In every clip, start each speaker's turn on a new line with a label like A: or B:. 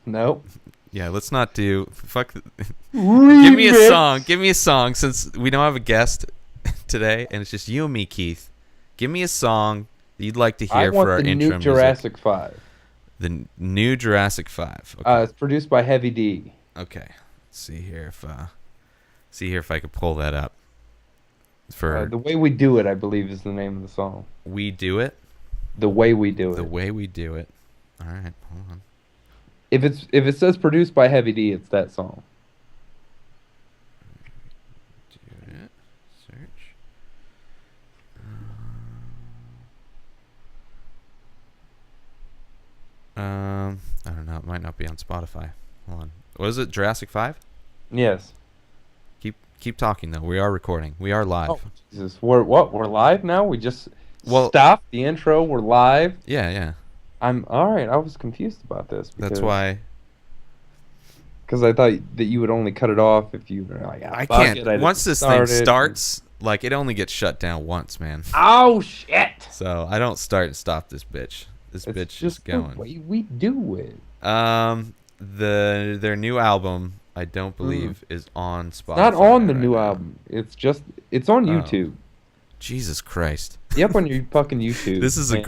A: Nope.
B: Yeah, let's not do fuck.
A: Remix.
B: Give me a song. Give me a song since we don't have a guest today, and it's just you and me, Keith. Give me a song that you'd like to hear for our intro music.
A: I want the new Jurassic 5.
B: The new Jurassic 5. Okay.
A: It's produced by Heavy D.
B: Okay. Let's see here if I could pull that up. For
A: The Way We Do It, I believe, is the name of the song.
B: We Do It.
A: The Way We Do It.
B: The Way We Do It. All right, hold on.
A: If it says produced by Heavy D, it's that song.
B: Do it. Search. I don't know. It might not be on Spotify. Hold on. What is it? Jurassic 5?
A: Yes.
B: Keep talking though. We are recording. We are live.
A: Oh, Jesus. We're live now? We just stopped the intro. We're live.
B: Yeah.
A: I'm all right. I was confused about this.
B: That's why.
A: Because I thought that you would only cut it off if you were like,
B: I can't. Once this thing starts, like it only gets shut down once, man.
A: Oh shit!
B: So I don't start and stop this bitch. This bitch is going.
A: The way we do it.
B: Their new album, I don't believe, is on Spotify.
A: Not on the new album. It's on YouTube.
B: Jesus Christ.
A: Yep, on your fucking YouTube.
B: This is a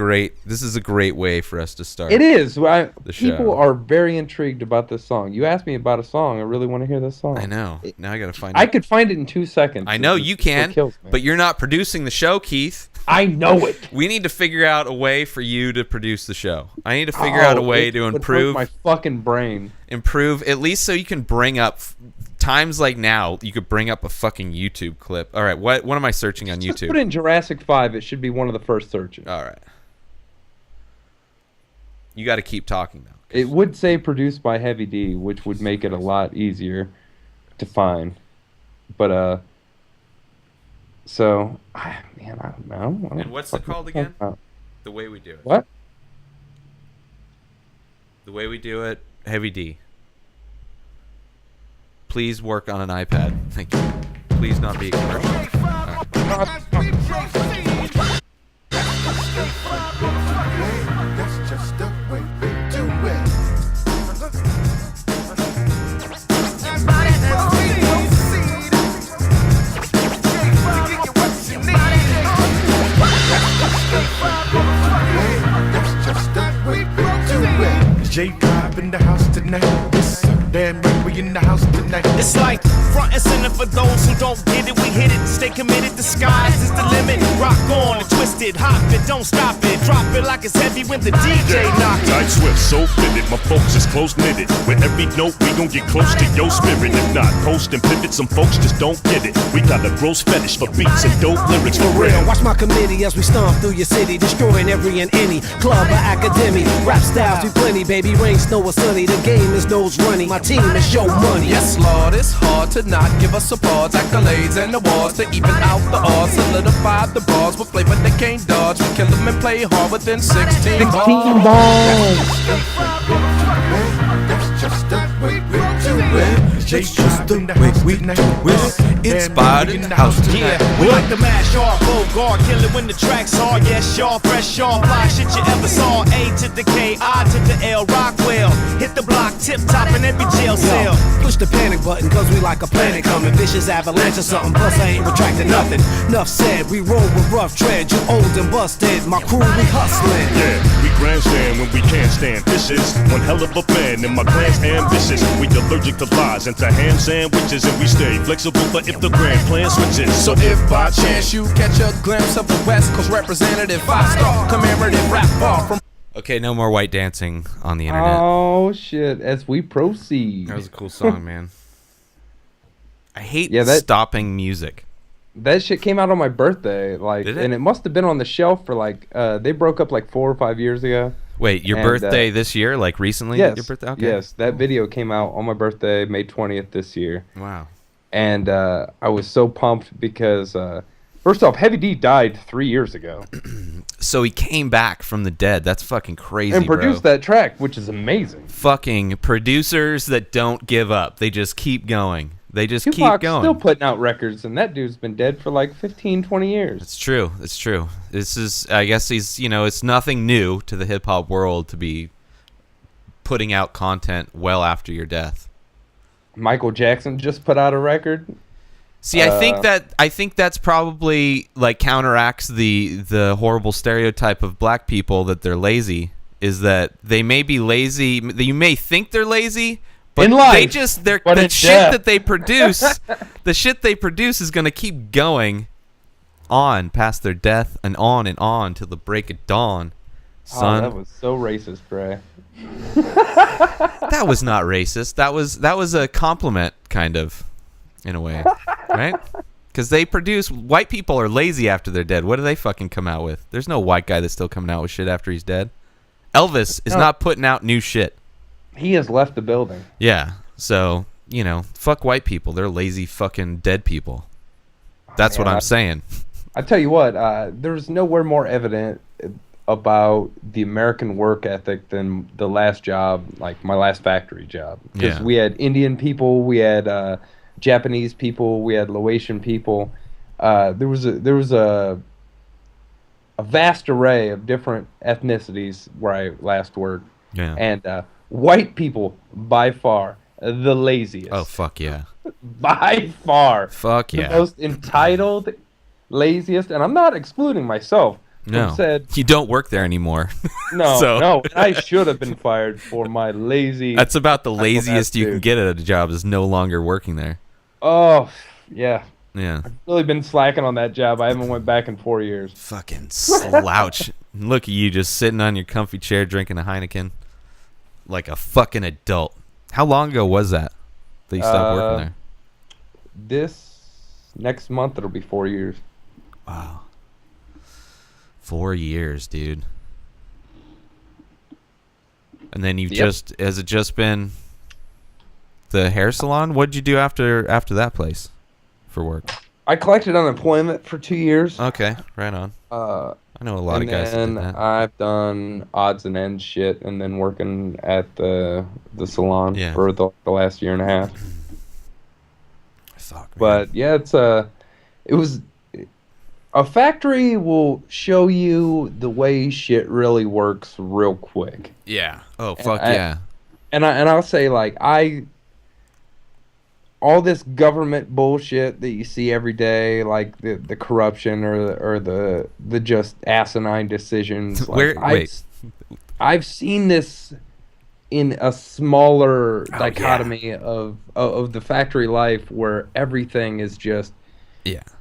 B: great way for us to start.
A: It is.
B: People
A: show. Are very intrigued about this song. You asked me about a song. I really want to hear this song.
B: I know. Now I got to find it.
A: I could find it in 2 seconds.
B: I know you can, but you're not producing the show, Keith.
A: I know it.
B: We need to figure out a way for you to produce the show. I need to figure out a way to improve
A: my fucking brain.
B: Improve at least so you can bring up times like now. You could bring up a fucking YouTube clip. All right, what am I searching on YouTube?
A: Just put in Jurassic 5. It should be one of the first searches.
B: All right. You got to keep talking though.
A: It would say produced by Heavy D, which would make it a lot easier to find. But so, man, I don't know.
B: And what's it called again? The Way We Do It.
A: What?
B: The Way We Do It, Heavy D. Please work on an iPad. Thank you. Please not be a commercial. Right.
C: That's just the way we do it. J-Pop in the house tonight. Yes, damn right, we in the house tonight.
D: It's like front and center for those who don't get it. We hit it, stay committed. The skies is the limit. Rock on and twist it, hop it, don't stop it. Drop it like it's heavy when the DJ knock it.
E: Tight swift, so fitted. My folks is close knitted. With every note, we gon' get close to your spirit. If not, post and pivot. Some folks just don't get it. We got a gross fetish for beats and dope lyrics for real.
F: Watch my committee as we stomp through your city, destroying every and any club or academy. Rap styles we plenty, baby. Rain, snow, or sunny. The game is nose running. My team is show money.
G: Yes, Lord, it's hard to not give us applause, accolades, and awards to even out the odds. Solidify the bars with flavor they can't dodge. We kill them and play hard within 16 balls.
C: That's just the way we do it.
G: It's just the way we do it. Inspired in the house tonight.
D: Yeah, we like to mash off, Bogart, kill it when the track's hard. Yes, y'all, fresh off, fly shit you ever saw. A to the K, I to the L, Rockwell. Hit the block, tip top in every jail cell.
F: Push the panic button, cause we like a planet coming. Vicious avalanche or something, plus I ain't retracting nothing. Enough said, we roll with rough tread. You old and busted, my crew, we hustling.
E: Yeah, we grandstand when we can't stand. This is one hell of a fan, and my clan's ambitious. We allergic to lies and to ham sandwiches, and we stay flexible for if the grand plan switches.
G: So if by chance you catch a glimpse of the West Coast representative, 5-star commemorative rap bar from.
B: Okay, no more white dancing on the internet.
A: Oh shit! As we proceed.
B: That was a cool song, man. I hate stopping music.
A: That shit came out on my birthday,
B: Did it?
A: and it must have been on the shelf for they broke up like 4 or 5 years ago.
B: Wait, your birthday this year? Like recently?
A: Yes.
B: Your birthday? Okay.
A: Yes, that video came out on my birthday, May 20th this year.
B: Wow.
A: And I was so pumped because, first off, Heavy D died 3 years ago.
B: So he came back from the dead. That's fucking crazy,
A: and produced that track, which is amazing.
B: Fucking producers that don't give up. They just keep going. They just keep going.
A: Still putting out records, and that dude's been dead for like 15, 20 years.
B: It's true. It's true. This is, I guess it's nothing new to the hip-hop world to be putting out content well after your death.
A: Michael Jackson just put out a record.
B: See, I think that's probably like counteracts the horrible stereotype of black people that they're lazy. Is that they may be lazy? You may think they're lazy, but
A: in life,
B: they just the shit that they produce. The shit they produce is gonna keep going on past their death and on till the break of dawn. Son,
A: that was so racist, Gray.
B: That was not racist. That was a compliment, kind of, in a way, right? Because they produce. White people are lazy after they're dead. What do they fucking come out with? There's no white guy that's still coming out with shit after he's dead. Elvis is not putting out new shit.
A: He has left the building.
B: Yeah, so, fuck white people. They're lazy fucking dead people. That's what I'm saying.
A: I tell you what, there's nowhere more evident about the American work ethic than the last job, like my last factory job. Because we had Indian people, we had Japanese people, we had Laotian people. There was a vast array of different ethnicities where I last worked.
B: Yeah.
A: And white people, by far, the laziest.
B: Oh, fuck yeah.
A: By far.
B: Fuck yeah.
A: The most entitled, laziest, and I'm not excluding myself.
B: No.
A: Said,
B: you don't work there anymore.
A: No. I should have been fired for my lazy...
B: That's about the laziest you can get at a job is no longer working there.
A: Oh, yeah.
B: Yeah.
A: I've really been slacking on that job. I haven't went back in 4 years.
B: Fucking slouch. Look at you just sitting on your comfy chair drinking a Heineken like a fucking adult. How long ago was that you stopped working there?
A: This next month it'll be 4 years.
B: Wow. 4 years, dude. And then has it just been the hair salon? What'd you do after that place for work?
A: I collected unemployment for 2 years.
B: Okay, right on. I know a lot of guys that did that.
A: And I've done odds and ends shit, and then working at the salon for the last year and a half.
B: Fuck, man.
A: But yeah, it was a factory will show you the way shit really works real quick.
B: Yeah. Oh fuck yeah.
A: And I'll say like all this government bullshit that you see every day, like the corruption or the just asinine decisions. Like, I've seen this in a smaller dichotomy of the factory life where everything is just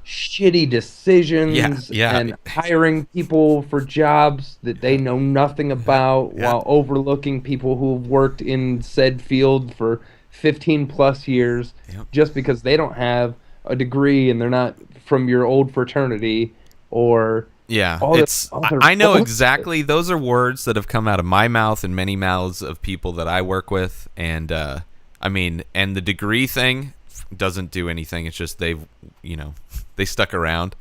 A: shitty decisions and hiring people for jobs that they know nothing about while overlooking people who've worked in said field for 15 plus years just because they don't have a degree and they're not from your old fraternity or
B: I know exactly. Those are words that have come out of my mouth and many mouths of people that I work with. And and the degree thing doesn't do anything. It's just they stuck around.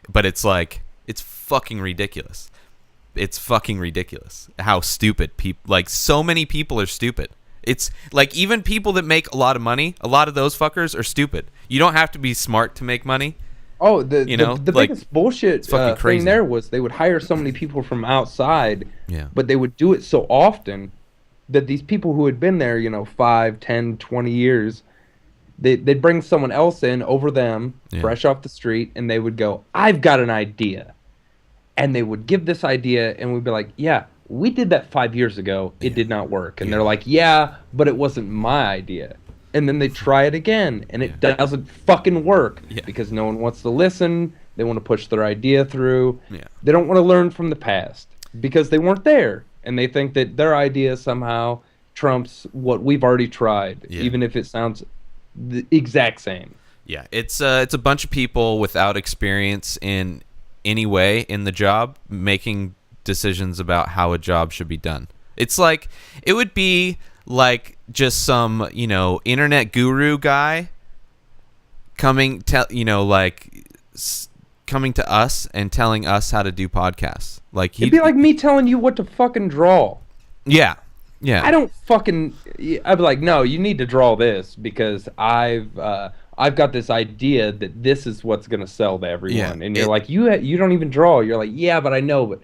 B: But it's like, it's fucking ridiculous. It's fucking ridiculous how stupid people, like so many people are stupid. It's like even people that make a lot of money, a lot of those fuckers are stupid. You don't have to be smart to make money.
A: Oh, the biggest bullshit thing there was they would hire so many people from outside, but they would do it so often that these people who had been there, 5, 10, 20 years, they'd bring someone else in over them, fresh off the street, and they would go, I've got an idea. And they would give this idea, and we'd be like, yeah, we did that 5 years ago. It did not work. And they're like, yeah, but it wasn't my idea. And then they try it again, and it doesn't fucking work because no one wants to listen. They want to push their idea through. They don't want to learn from the past because they weren't there. And they think that their idea somehow trumps what we've already tried, even if it sounds the exact same. Yeah,
B: it's a bunch of people without experience in any way in the job making decisions about how a job should be done. It's like, it would be like just some, internet guru guy coming to us and telling us how to do podcasts. Like
A: it'd be like me telling you what to fucking draw.
B: Yeah.
A: I don't fucking. I'd be like, no, you need to draw this because I've got this idea that this is what's gonna sell to everyone. And you're like, you don't even draw. You're like, yeah, but I know. But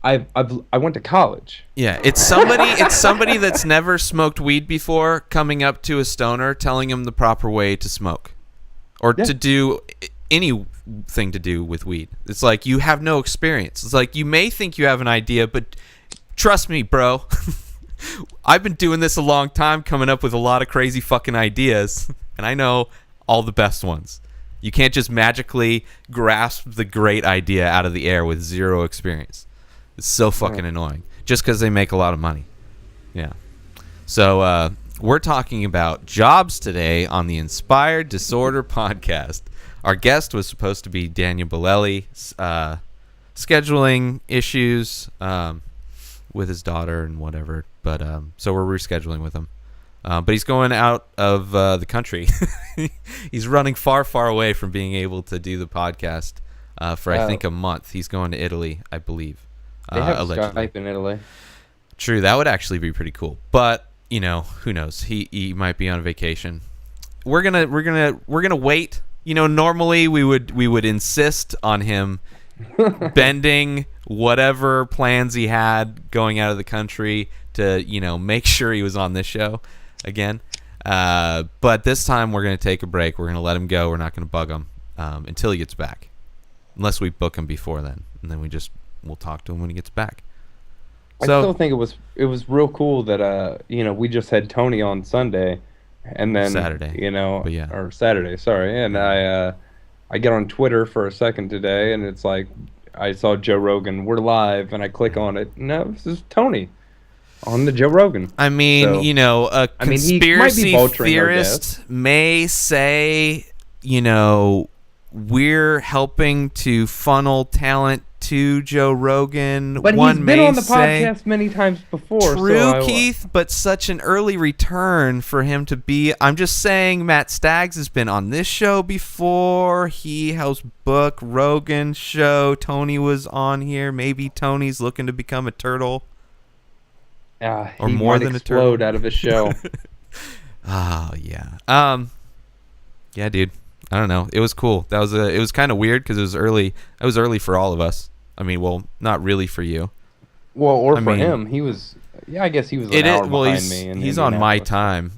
A: I went to college.
B: Yeah, it's somebody that's never smoked weed before coming up to a stoner telling him the proper way to smoke or to do anything to do with weed. It's like you have no experience. It's like you may think you have an idea, but trust me, bro. I've been doing this a long time, coming up with a lot of crazy fucking ideas, and I know all the best ones. You can't just magically grasp the great idea out of the air with zero experience. It's so fucking annoying. Just because they make a lot of money. Yeah. So we're talking about jobs today on the Inspired Disorder podcast. Our guest was supposed to be Daniel Bolelli. Scheduling issues with his daughter and whatever. But so we're rescheduling with him. But he's going out of the country. He's running far, far away from being able to do the podcast for, I think, a month. He's going to Italy, I believe.
A: They have
B: allegedly.
A: Skype in Italy.
B: True, that would actually be pretty cool. But who knows? He might be on vacation. We're gonna wait. Normally we would insist on him bending whatever plans he had going out of the country to make sure he was on this show again. But this time we're gonna take a break. We're gonna let him go. We're not gonna bug him until he gets back, unless we book him before then, and then we'll talk to him when he gets back.
A: I still think it was real cool that we just had Tony on Sunday, and then
B: Saturday,
A: or Saturday, sorry, and I get on Twitter for a second today, and it's like I saw Joe Rogan, we're live, and I click on it. No, this is Tony on the Joe Rogan.
B: I mean, a conspiracy theorist may say, we're helping to funnel talent to Joe Rogan.
A: But he's been on the podcast many times before.
B: True, Keith, but such an early return for him to be. I'm just saying Matt Staggs has been on this show before. He helps book Rogan's show. Tony was on here. Maybe Tony's looking to become a turtle.
A: Or more than a turtle. Out of his show.
B: Oh, yeah. Yeah, dude. I don't know. It was cool. It was kind of weird because it was early. It was early for all of us. I mean, well, not really for you.
A: Well, or for him, he was. Yeah, I guess he was an hour behind me.
B: He's on my time,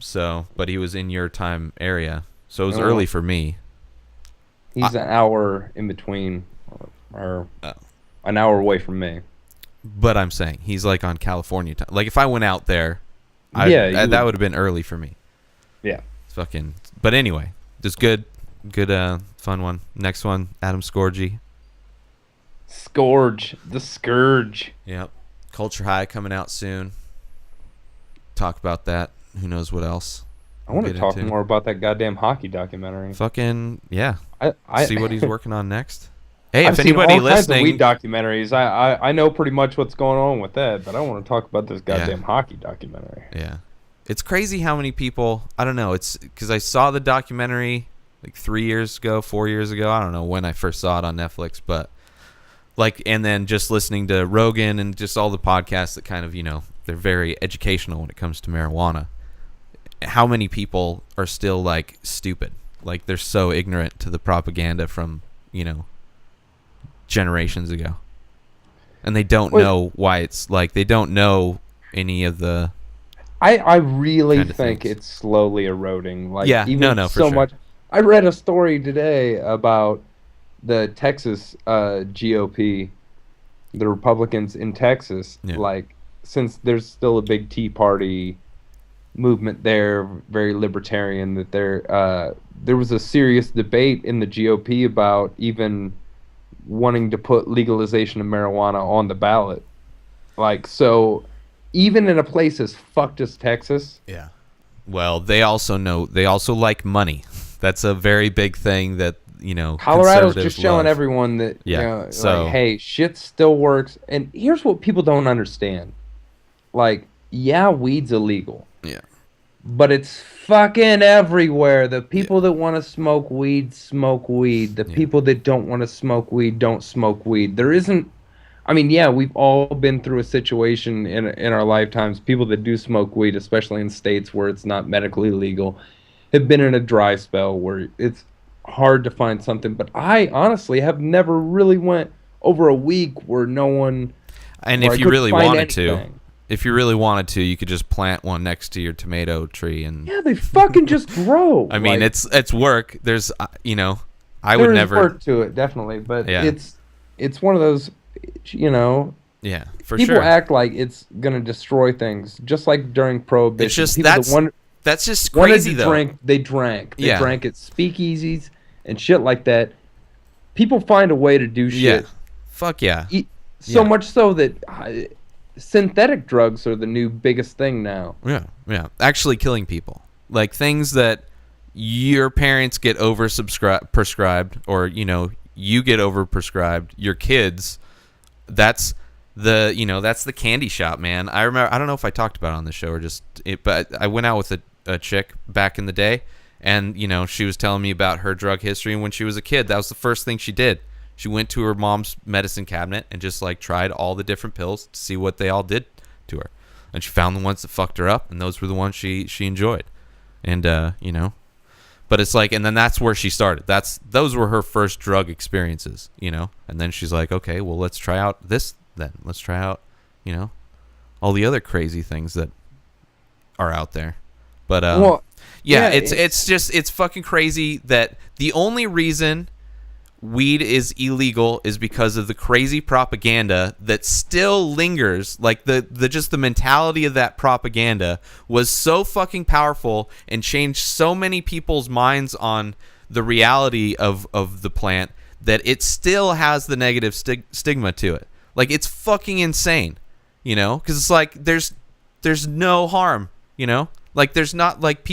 B: but he was in your time area, so it was early for me.
A: He's an hour in between, or an hour away from me.
B: But I'm saying he's like on California time. Like if I went out there, that would have been early for me.
A: Yeah.
B: It's fucking. But anyway, just good, fun one. Next one, Adam Scourgy.
A: Scourge, the Scourge.
B: Yep. Culture High coming out soon. Talk about that. Who knows what else?
A: I want to talk more about that goddamn hockey documentary.
B: Fucking yeah.
A: I
B: see what he's working on next. Hey,
A: I've
B: if anybody
A: seen all
B: listening,
A: kinds of weed documentaries. I know pretty much what's going on with that, but I want to talk about this goddamn hockey documentary.
B: Yeah, it's crazy how many people. I don't know. It's because I saw the documentary like 3 years ago, 4 years ago. I don't know when I first saw it on Netflix, but and then just listening to Rogan and just all the podcasts that kind of they're very educational when it comes to marijuana. How many people are still like stupid? Like they're so ignorant to the propaganda from generations ago, and they don't know why it's like they don't know any of the.
A: I really think it's slowly eroding. Like
B: for
A: so
B: sure.
A: much. I read a story today about the Texas GOP, the Republicans in Texas.
B: Yeah.
A: Like since there's still a big Tea Party movement there, very libertarian. That there was a serious debate in the GOP about even wanting to put legalization of marijuana on the ballot. Like, so even in a place as fucked as Texas.
B: Yeah. Well, they also like money. That's a very big thing that,
A: Colorado's just showing everyone that, like, hey, shit still works. And here's what people don't understand. Like, weed's illegal.
B: Yeah.
A: But it's fucking everywhere. The people that want to smoke weed, smoke weed. The people that don't want to smoke weed, don't smoke weed. There isn't... I mean, we've all been through a situation in our lifetimes. People that do smoke weed, especially in states where it's not medically legal, have been in a dry spell where it's hard to find something. But I honestly have never really went over a week where no one...
B: And if you really wanted to, you could just plant one next to your tomato tree and
A: yeah, they fucking just grow.
B: I mean, it's work. There's I
A: would
B: never
A: work to it, definitely, but it's one of those,
B: Yeah, for
A: people
B: sure.
A: act like it's gonna destroy things, just like during Prohibition.
B: It's just
A: people
B: that's just crazy though.
A: They drank at speakeasies and shit like that. People find a way to do shit.
B: Yeah, fuck yeah.
A: So much so that synthetic drugs are the new biggest thing now.
B: Yeah. Actually killing people, like things that your parents get prescribed, or you get prescribed. Your kids, that's the candy shop, man. I remember, I don't know if I talked about it on the show or but I went out with a chick back in the day, and she was telling me about her drug history, and when she was a kid, that was the first thing she did. She went to her mom's medicine cabinet and just like tried all the different pills to see what they all did to her, and she found the ones that fucked her up, and those were the ones she enjoyed. And but it's like, and then that's where she started. Those were her first drug experiences, and then she's like, okay, well, let's try out this. Then let's try out, all the other crazy things that are out there. But it's fucking crazy that the only reason weed is illegal is because of the crazy propaganda that still lingers. Like the mentality of that propaganda was so fucking powerful and changed so many people's minds on the reality of the plant that it still has the negative stigma to it. Like, it's fucking insane, because it's like there's no harm, like there's not like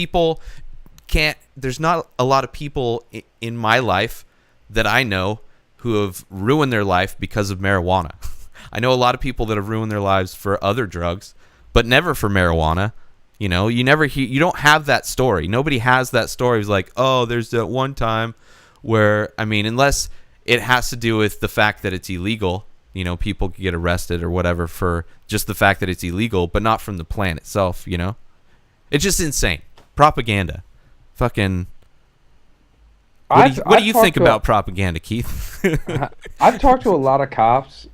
B: there's not a lot of people in my life that I know who have ruined their life because of marijuana. I know a lot of people that have ruined their lives for other drugs, but never for marijuana. You never you don't have that story. Nobody has that story. It's like, oh, there's that one time where, I mean, unless it has to do with the fact that it's illegal. People get arrested or whatever for just the fact that it's illegal, but not from the plant itself, It's just insane. Propaganda. Fucking... What do you think about propaganda, Keith?
A: I've talked to a lot of cops.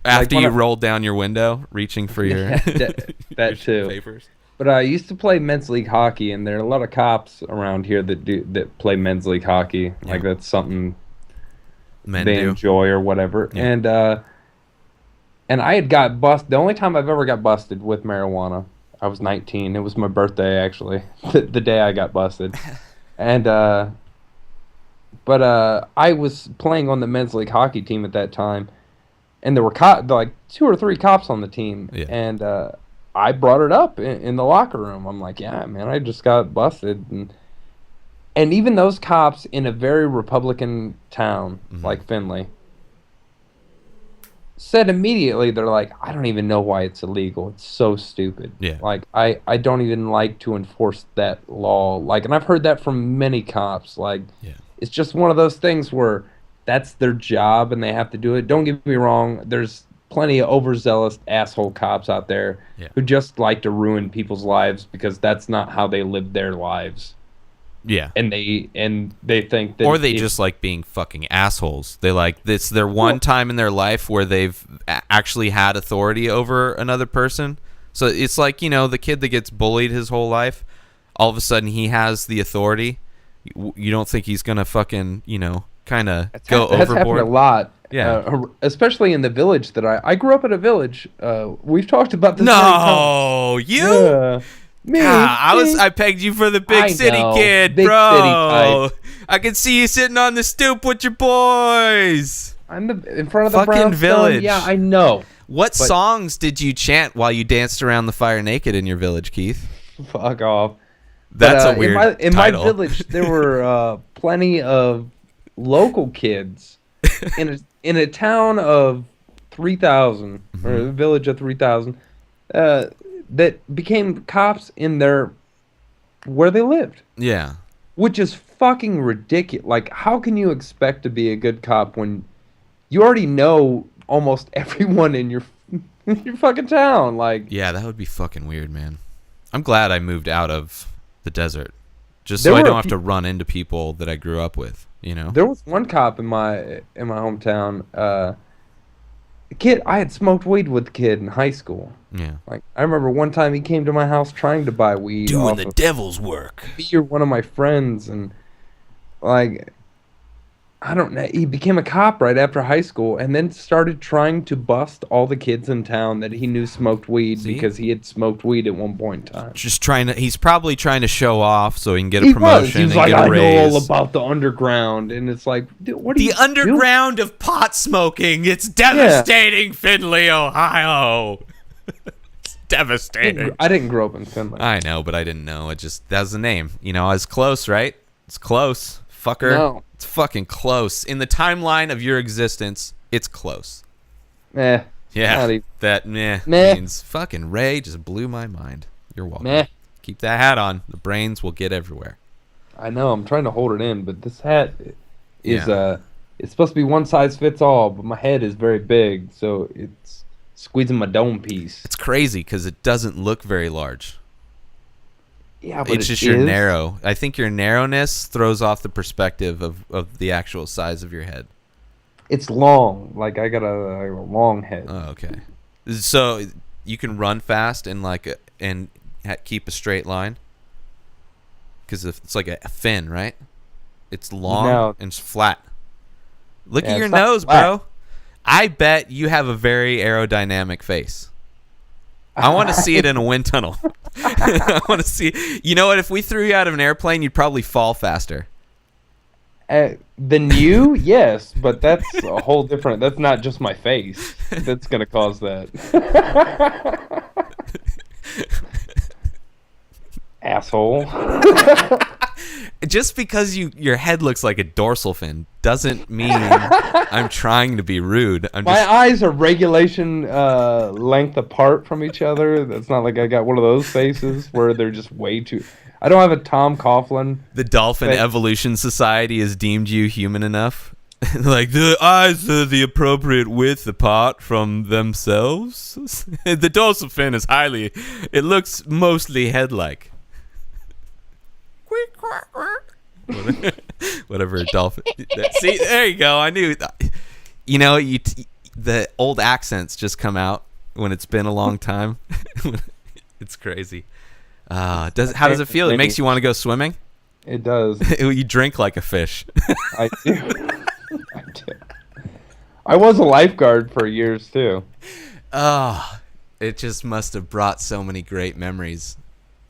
B: After you rolled down your window, reaching for your...
A: that too.
B: Papers.
A: But I used to play men's league hockey, and there are a lot of cops around here that play men's league hockey. Yeah. Like, that's something... they enjoy or whatever. Yeah. And I had got busted. The only time I've ever got busted with marijuana, I was 19. It was my birthday, actually, the day I got busted. And but I was playing on the men's league hockey team at that time, and there were like 2 or 3 cops on the team. Yeah. And I brought it up in the locker room. I'm like, yeah, man, I just got busted. And even those cops in a very Republican town like Findlay said immediately, they're like, I don't even know why it's illegal. It's so stupid.
B: Yeah.
A: Like, I don't even like to enforce that law. Like, and I've heard that from many cops. Like, it's just one of those things where that's their job and they have to do it. Don't get me wrong. There's plenty of overzealous asshole cops out there who just like to ruin people's lives because that's not how they live their lives.
B: Yeah.
A: And they think that...
B: Or they just like being fucking assholes. They like... It's their one time in their life where they've actually had authority over another person. So it's like, the kid that gets bullied his whole life, all of a sudden he has the authority. You don't think he's going to fucking, kind of go overboard?
A: That's happened a lot.
B: Yeah.
A: Especially in the village that I grew up in a village. We've talked about this.
B: No, you... Yeah.
A: Me,
B: I pegged you for the big city kid,
A: big
B: bro.
A: City
B: I can see you sitting on the stoop with your boys.
A: I'm in front of the
B: fucking village.
A: Yeah, I know.
B: What songs did you chant while you danced around the fire naked in your village, Keith?
A: Fuck off.
B: That's a weird title.
A: In my village, there were plenty of local kids in a town of 3,000 or a village of 3,000. That became cops in where they lived.
B: Yeah.
A: Which is fucking ridiculous. Like, how can you expect to be a good cop when you already know almost everyone in your fucking town? Like,
B: yeah, that would be fucking weird, man. I'm glad I moved out of the desert, just so I don't have to run into people that I grew up with.
A: There was one cop in my hometown. I had smoked weed with the kid in high school.
B: Yeah.
A: Like, I remember one time he came to my house trying to buy weed.
B: Doing the devil's work.
A: Me or one of my friends, and like, I don't know. He became a cop right after high school, and then started trying to bust all the kids in town that he knew smoked weed because he had smoked weed at one point in time.
B: He's probably trying to show off so he can get a promotion.
A: He's like, I know all about the underground, and it's like, what are you doing?
B: The underground of pot smoking. It's devastating, Findlay, Ohio. It's devastating.
A: I didn't grow up in Findlay.
B: I know, but I didn't know. That's the name. You know, I was close, right? It's close. Fucker.
A: No.
B: It's fucking close. In the timeline of your existence, it's close.
A: Yeah.
B: That means fucking Ray just blew my mind. You're welcome. Keep that hat on. The brains will get everywhere.
A: I know. I'm trying to hold it in, but this hat is it's supposed to be one size fits all, but my head is very big, so it's squeezing my dome piece.
B: It's crazy because it doesn't look very large.
A: Yeah, but
B: it's just you're narrow. I think your narrowness throws off the perspective of the actual size of your head.
A: It's long. Like, I got a long head.
B: Oh, okay. So you can run fast and keep a straight line? Because it's like a fin, right? It's long and it's flat. Look at your nose, bro. I bet you have a very aerodynamic face. I want to see it in a wind tunnel. I want to see. You know what? If we threw you out of an airplane, you'd probably fall faster.
A: Than you? Yes, but that's a whole different. That's not just my face. That's gonna cause that. Asshole.
B: Just because your head looks like a dorsal fin doesn't mean I'm trying to be rude.
A: My eyes are regulation length apart from each other. It's not like I got one of those faces where they're just way too... I don't have a Tom Coughlin.
B: The Dolphin Evolution Society has deemed you human enough. Like, the eyes are the appropriate width apart from themselves. The dorsal fin is it looks mostly head-like. Whatever a dolphin. See, there you go. I knew. You know, the old accents just come out when it's been a long time. It's crazy. How does it feel? It makes you want to go swimming?
A: It does.
B: You drink like a fish.
A: I do. I was a lifeguard for years too.
B: Oh, it just must have brought so many great memories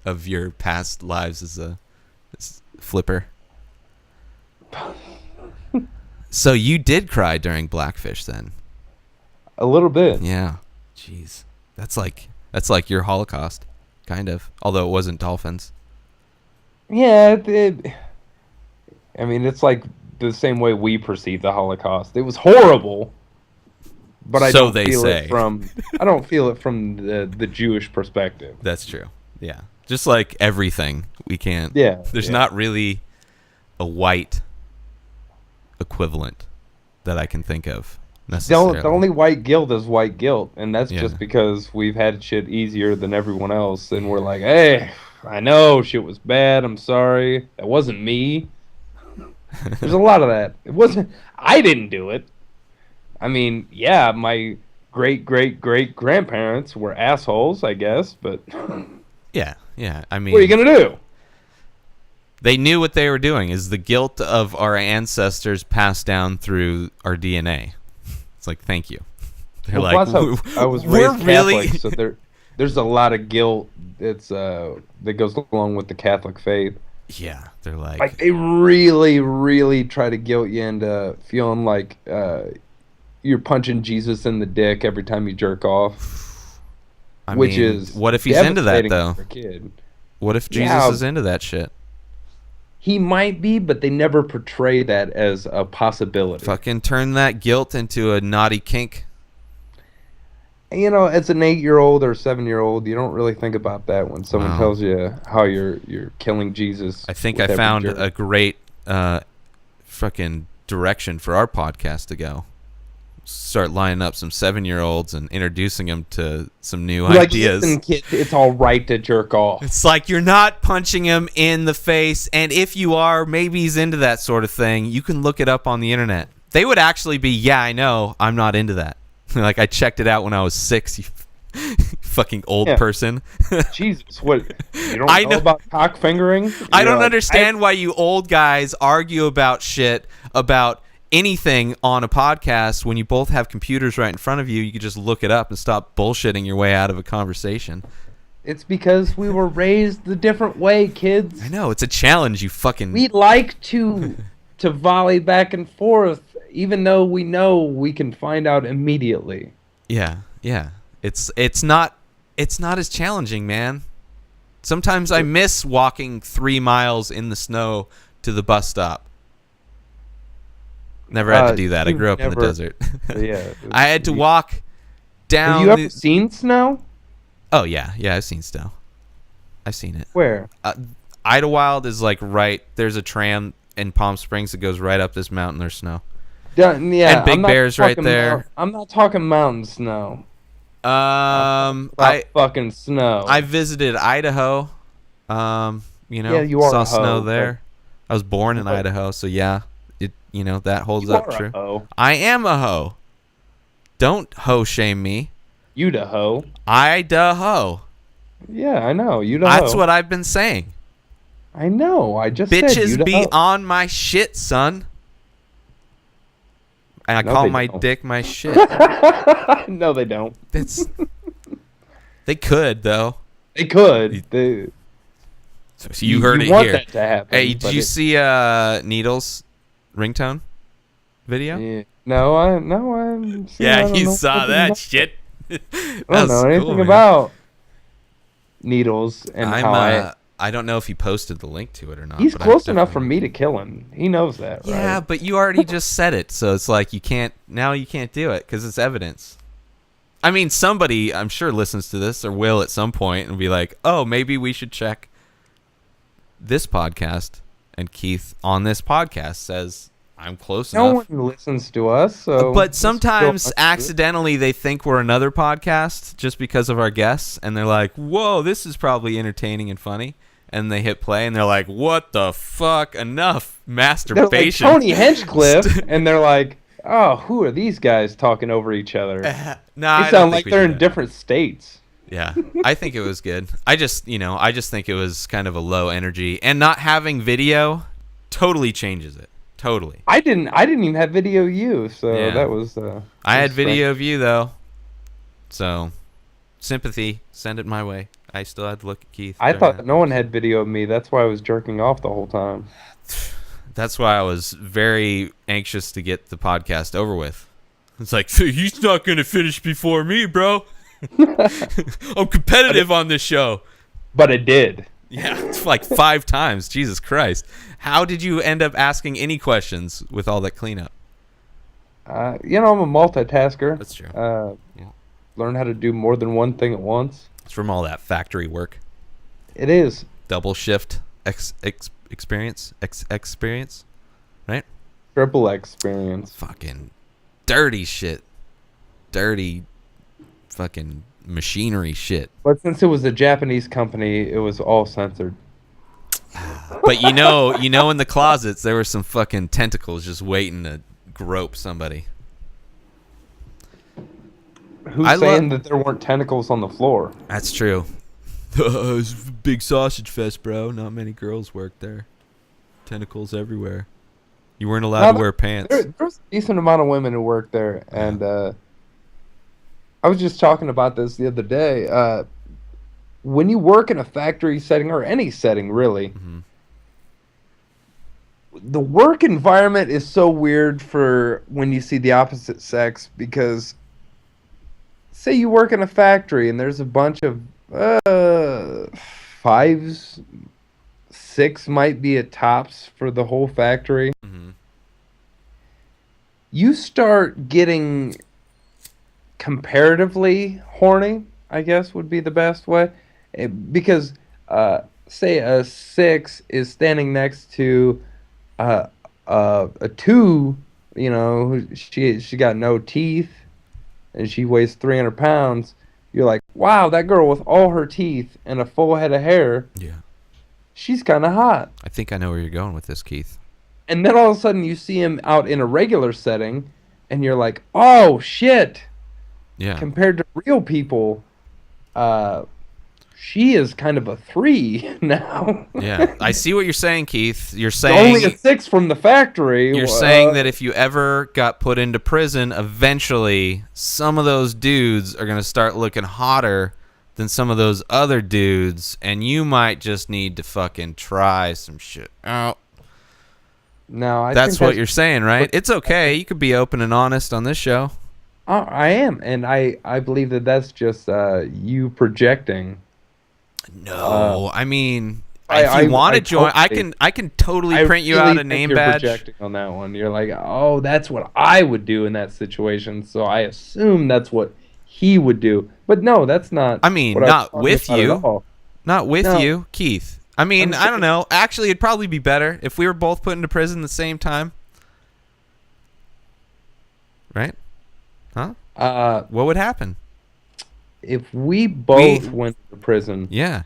B: of your past lives as a flipper. So you did cry during Blackfish then?
A: A little bit.
B: Yeah. Jeez. That's like your Holocaust, kind of. Although it wasn't dolphins.
A: Yeah. I mean, it's like the same way we perceive the Holocaust. It was horrible, but I don't feel it from the Jewish perspective.
B: That's true. Yeah. Just like everything, we can't.
A: Yeah.
B: There's not really a white equivalent that I can think of necessarily.
A: The only white guilt is white guilt, and that's just because we've had shit easier than everyone else, and we're like, hey, I know shit was bad. I'm sorry. That wasn't me. There's a lot of that. It wasn't. I didn't do it. I mean, yeah, my great-great-great-grandparents were assholes, I guess, but...
B: Yeah. I mean...
A: What are you going to do?
B: They knew what they were doing. Is the guilt of our ancestors passed down through our DNA. It's like, thank you. They're
A: plus I was raised Catholic, so there's a lot of guilt that goes along with the Catholic faith.
B: Yeah, they're like
A: they really, really try to guilt you into feeling like you're punching Jesus in the dick every time you jerk off.
B: What if he's into that though? For a kid. What if Jesus is into that shit?
A: He might be, but they never portray that as a possibility.
B: Fucking turn that guilt into a naughty kink.
A: You know, as an 8-year-old or 7-year-old, you don't really think about that when someone tells you how you're killing Jesus.
B: I think I found a great fucking direction for our podcast to go. Start lining up some 7-year-olds and introducing them to some new ideas.
A: Listen, kid, it's all right to jerk off.
B: It's like you're not punching him in the face, and if you are, maybe he's into that sort of thing. You can look it up on the internet. They would actually be, yeah, I know, I'm not into that. Like, I checked it out when I was 6, you fucking old person.
A: Jesus, what? You don't know about cock fingering?
B: I don't understand why you old guys argue about shit about anything on a podcast when you both have computers right in front of you. You could just look it up and stop bullshitting your way out of a conversation.
A: It's because we were raised the different way, kids.
B: I know, it's a challenge, you fucking...
A: We like to volley back and forth, even though we know we can find out immediately.
B: Yeah. It's not as challenging, man. Sometimes I miss walking 3 miles in the snow to the bus stop. Never had to do that. I grew up in the desert.
A: Yeah.
B: I had to walk down...
A: Have you ever seen snow?
B: Oh, yeah. Yeah, I've seen snow. I've seen it.
A: Where?
B: Idlewild is like right... There's a tram in Palm Springs that goes right up this mountain. There's snow.
A: Yeah,
B: and Big Bear's right there.
A: I'm not talking mountain snow. Fucking snow.
B: I visited Idaho.
A: You are
B: saw snow there. I was born in Idaho, so yeah, that holds up true. I am a hoe. Don't hoe shame me.
A: You da hoe.
B: Idaho.
A: Yeah, I know. You da hoe.
B: That's what I've been saying.
A: I know. I just
B: Bitches
A: said you da
B: be
A: hoe.
B: on my shit, son. And I call my dick my shit.
A: No, they don't.
B: They could, though.
A: They could.
B: So you heard it
A: want
B: here.
A: That to happen,
B: hey, did you see Needle's ringtone video?
A: Yeah. No, I.
B: Yeah, you saw that shit.
A: I don't know anything about Needles and how
B: I don't know if he posted the link to it or not.
A: He's close enough for me to kill him. He knows that, right?
B: Yeah, but you already just said it, so it's like you can't do it because it's evidence. I mean, somebody I'm sure listens to this or will at some point and be like, "Oh, maybe we should check this podcast." And Keith on this podcast says, "I'm close enough."
A: No one listens to us, so.
B: But sometimes accidentally they think we're another podcast just because of our guests, and they're like, "Whoa, this is probably entertaining and funny." And they hit play, and they're like, "What the fuck? Enough masturbation."
A: They're like Tony Hinchcliffe, and they're like, "Oh, who are these guys talking over each other?" They sound like they're in different states.
B: Yeah, I think it was good. I just think it was kind of a low energy, and not having video totally changes it. Totally.
A: I didn't even have video of you, so that was.
B: I had video of you though, so sympathy. Send it my way. I still had to look at Keith.
A: I thought no one had video of me. That's why I was jerking off the whole time.
B: That's why I was very anxious to get the podcast over with. It's like, he's not going to finish before me, bro. I'm competitive on this show.
A: But it did.
B: Yeah, it's like 5 times. Jesus Christ. How did you end up asking any questions with all that cleanup?
A: I'm a multitasker.
B: That's true.
A: Learn how to do more than one thing at once.
B: It's from all that factory work.
A: It is.
B: Double shift experience, right?
A: Triple experience.
B: Fucking dirty shit. Dirty fucking machinery shit.
A: But since it was a Japanese company, it was all censored.
B: But you know in the closets there were some fucking tentacles just waiting to grope somebody.
A: Who's saying that there weren't tentacles on the floor?
B: That's true. It's a big sausage fest, bro. Not many girls worked there. Tentacles everywhere. You weren't allowed to wear pants.
A: There's a decent amount of women who worked there, and I was just talking about this the other day. When you work in a factory setting, or any setting really, the work environment is so weird for when you see the opposite sex, because say you work in a factory and there's a bunch of 5s, 6 might be at tops for the whole factory. You start getting comparatively horny, I guess would be the best way, because say a 6 is standing next to a 2, she got no teeth and she weighs 300 pounds. You're like, wow, that girl with all her teeth and a full head of hair, she's kind of hot.
B: I think I know where you're going with this, Keith.
A: And then all of a sudden you see him out in a regular setting, and you're like, oh, shit, compared to real people, she is kind of a 3 now.
B: Yeah, I see what you're saying, Keith. You're saying
A: only a 6 from the factory.
B: You're saying that if you ever got put into prison, eventually some of those dudes are going to start looking hotter than some of those other dudes, and you might just need to fucking try some shit out.
A: No,
B: that's what you're saying, right? It's okay. You could be open and honest on this show.
A: I am, and I believe that that's just you projecting.
B: No, I mean, if you want to join, I can totally print you out a name badge.
A: You're projecting on that one. You're like, oh, that's what I would do in that situation. So I assume that's what he would do. But no, that's not.
B: I mean, not with you. Not with you, Keith. I mean, I don't know. Actually, it'd probably be better if we were both put into prison at the same time. Right? Huh? What would happen?
A: If we both went to prison,
B: yeah,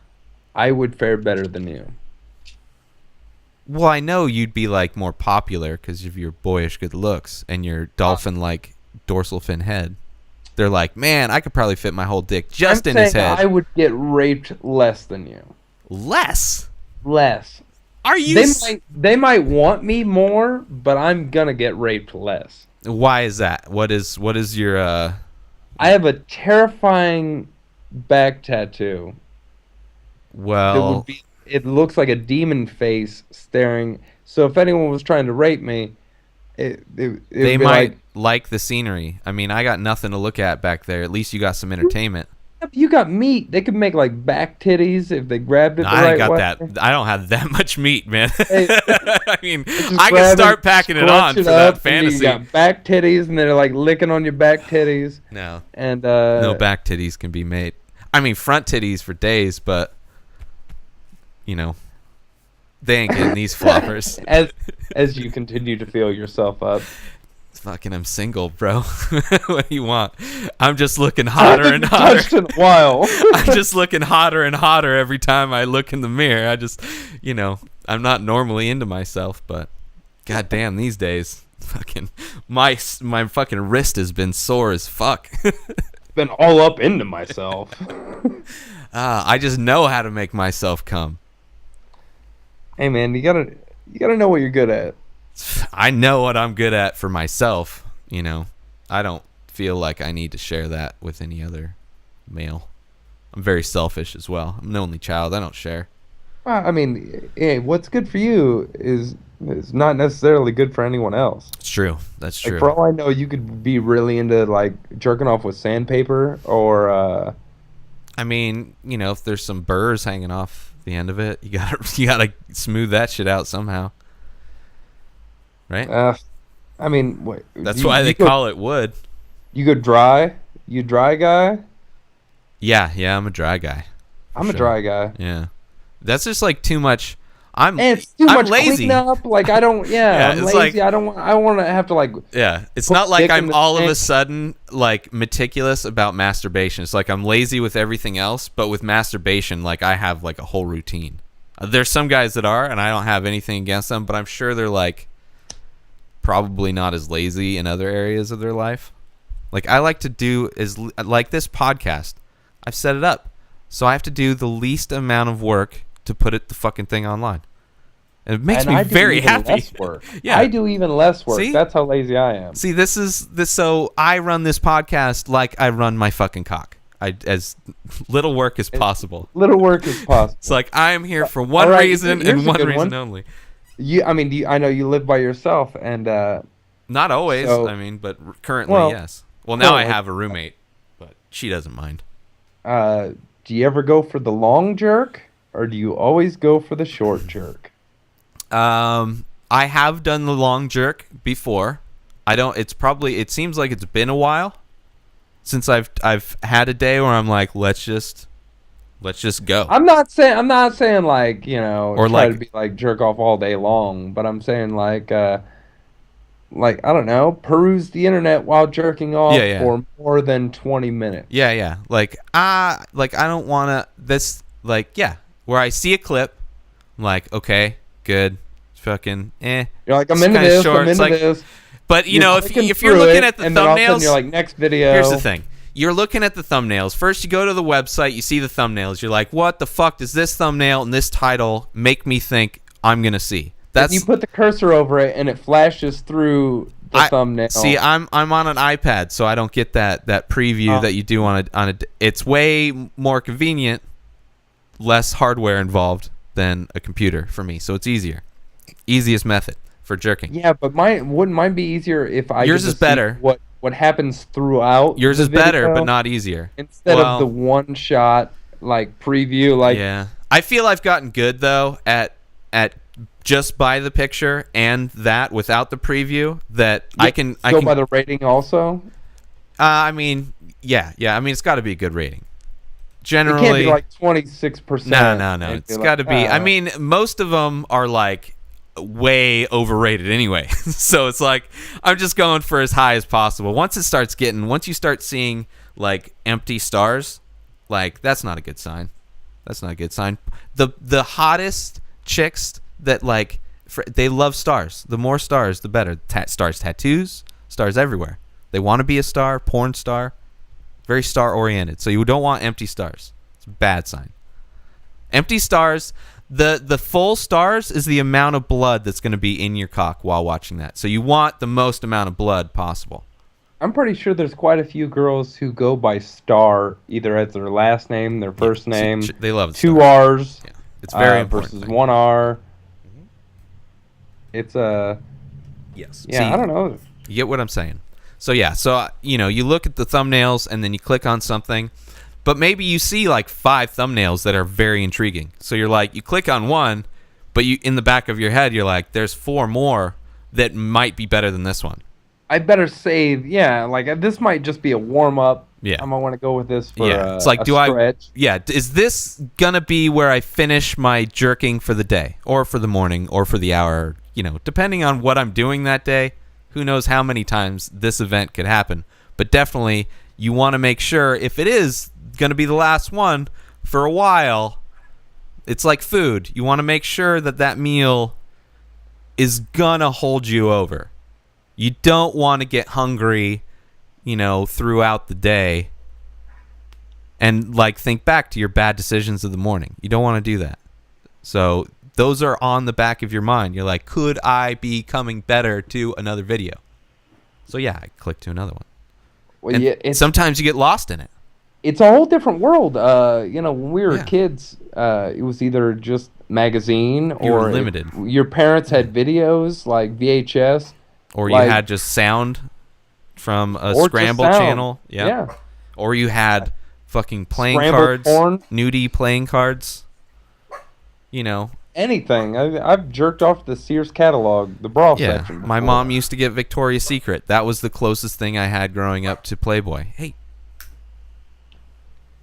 A: I would fare better than you.
B: Well, I know you'd be like more popular because of your boyish good looks and your dolphin-like dorsal fin head. They're like, man, I could probably fit my whole dick just in his head.
A: I would get raped less than you.
B: Less?
A: Are you? They might want me more, but I'm gonna get raped less.
B: Why is that? What is your
A: I have a terrifying back tattoo.
B: Well,
A: it looks like a demon face staring. So if anyone was trying to rape me,
B: they might like the scenery. I mean, I got nothing to look at back there. At least you got some entertainment.
A: You got meat. They could make like back titties if they grabbed it the right way. I got
B: that. I don't have that much meat, man. Hey, I mean, I can start packing it on for that fantasy.
A: You got back titties, and they're like licking on your back titties.
B: No.
A: And
B: no back titties can be made. I mean, front titties for days, but you know, they ain't getting these floppers.
A: As you continue to feel yourself up.
B: Fucking, I'm single, bro. What do you want? I'm just looking hotter and hotter.
A: Touched in a while.
B: I'm just looking hotter and hotter every time I look in the mirror. I just, you know, I'm not normally into myself, but goddamn, these days, fucking my fucking wrist has been sore as fuck.
A: Been all up into myself.
B: I just know how to make myself come.
A: Hey man, you gotta know what you're good at.
B: I know what I'm good at for myself, you know. I don't feel like I need to share that with any other male. I'm very selfish as well. I'm an only child. I don't share.
A: I mean, hey, what's good for you is not necessarily good for anyone else.
B: It's true. That's true.
A: Like, for all I know, you could be really into like jerking off with sandpaper or
B: I mean, you know, if there's some burrs hanging off the end of it, you gotta smooth that shit out somehow. Right?
A: I mean,
B: that's why they call it wood.
A: You go dry? You dry guy?
B: Yeah, I'm a dry guy.
A: I'm a dry guy.
B: Yeah. That's just like too much.
A: It's too much
B: lazy.
A: Cleanup. Like I don't. Yeah, I'm lazy.
B: Like,
A: I want to have to like.
B: Yeah, it's not like I'm all of a sudden like meticulous about masturbation. It's like I'm lazy with everything else, but with masturbation, like I have like a whole routine. There's some guys that are, and I don't have anything against them, but I'm sure they're like probably not as lazy in other areas of their life. Like I like to do is like this podcast. I've set it up, so I have to do the least amount of work to put the fucking thing online. And it makes me very happy.
A: Less work. Yeah, I do even less work. See? That's how lazy I am.
B: See, this is. So I run this podcast like I run my fucking cock. As little work as possible.
A: Little work as possible.
B: It's like I am here for one reason and one reason only.
A: I know you live by yourself, and
B: not always. So, I mean, but currently, yes. Well, now I have a roommate, but she doesn't mind.
A: Do you ever go for the long jerk, or do you always go for the short jerk?
B: I have done the long jerk before. It seems like it's been a while since I've had a day where I'm like, let's just go.
A: I'm not saying like, you know, or try to be like jerk off all day long, but I'm saying like I don't know, peruse the internet while jerking off for more than 20 minutes.
B: Yeah. Like I don't want to where I see a clip, I'm like, okay, good. Fucking
A: You're like, I'm into this, short. I'm into this.
B: But you know, if you're looking at the thumbnails,
A: you're like, next video.
B: Here's the thing. you're looking at the thumbnails. First, you go to the website, you see the thumbnails. You're like, what the fuck does this thumbnail and this title make me think I'm going to see?
A: That's, you put the cursor over it, and it flashes through the thumbnail.
B: See, I'm on an iPad, so I don't get that preview that you do on a. It's way more convenient, less hardware involved than a computer for me, so it's easier. Easiest method for jerking.
A: Yeah, but wouldn't mine be easier if I
B: yours is better.
A: What happens throughout?
B: Yours is better, but not easier.
A: Instead of the one shot like preview, like
B: yeah. I feel I've gotten good though at just by the picture and that without the preview that I can
A: go by the rating also.
B: I mean, yeah. I mean, it's got to be a good rating. Generally,
A: it can't be like 26%.
B: No. It's got to be. I mean, most of them are like way overrated anyway. So it's like I'm just going for as high as possible. Once you start seeing like empty stars, like that's not a good sign. That's not a good sign. The hottest chicks that like they love stars. The more stars, the better. Stars tattoos, stars everywhere. They want to be a star, porn star, very star oriented. So you don't want empty stars. It's a bad sign. Empty stars. The full stars is the amount of blood that's going to be in your cock while watching that. So you want the most amount of blood possible.
A: I'm pretty sure there's quite a few girls who go by star, either as their last name, their first name.
B: They love
A: 2 R's.
B: Yeah. It's very important.
A: Versus 1 R. It's
B: yes.
A: Yeah, see, I don't know.
B: You get what I'm saying. So yeah, you look at the thumbnails and then you click on something. But maybe you see like 5 thumbnails that are very intriguing. So you're like, you click on one, but you in the back of your head, you're like, there's 4 more that might be better than this one.
A: I better save, like this might just be a warm up.
B: Yeah,
A: I might want to go with this for
B: it's like, is this gonna be where I finish my jerking for the day, or for the morning, or for the hour? Depending on what I'm doing that day, who knows how many times this event could happen. But definitely, you want to make sure if it is going to be the last one for a while, it's like food. You want to make sure that meal is going to hold you over. You don't want to get hungry, throughout the day and like think back to your bad decisions of the morning. You don't want to do that. So those are on the back of your mind. You're like, could I be coming better to another video? So yeah, I click to another one. Well, and sometimes you get lost in it.
A: It's a whole different world. When we were kids, it was either just magazine or
B: limited.
A: Your parents had videos like VHS,
B: or you had just sound from a scramble channel. Yeah. Or you had fucking playing cards, nudie playing cards.
A: Anything. I've jerked off the Sears catalog, the bra section.
B: Before. My mom used to get Victoria's Secret. That was the closest thing I had growing up to Playboy. Hey.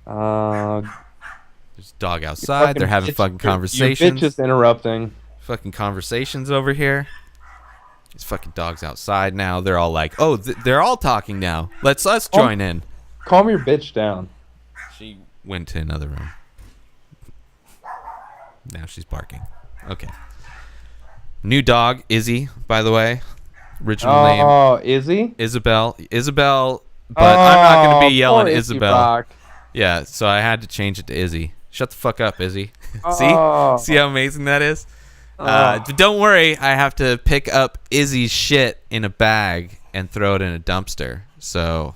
B: There's a dog outside. They're having fucking conversations.
A: Your bitch is interrupting.
B: Fucking conversations over here. These fucking dogs outside now. They're all like, oh, they're all talking now. Let's join in.
A: Calm your bitch down.
B: She went to another room. Now she's barking. Okay. New dog, Izzy, by the way. Original name.
A: Oh, Izzy?
B: Isabel, but I'm not going to be yelling Isabel. Yeah, so I had to change it to Izzy. Shut the fuck up, Izzy. See how amazing that is? But don't worry, I have to pick up Izzy's shit in a bag and throw it in a dumpster. So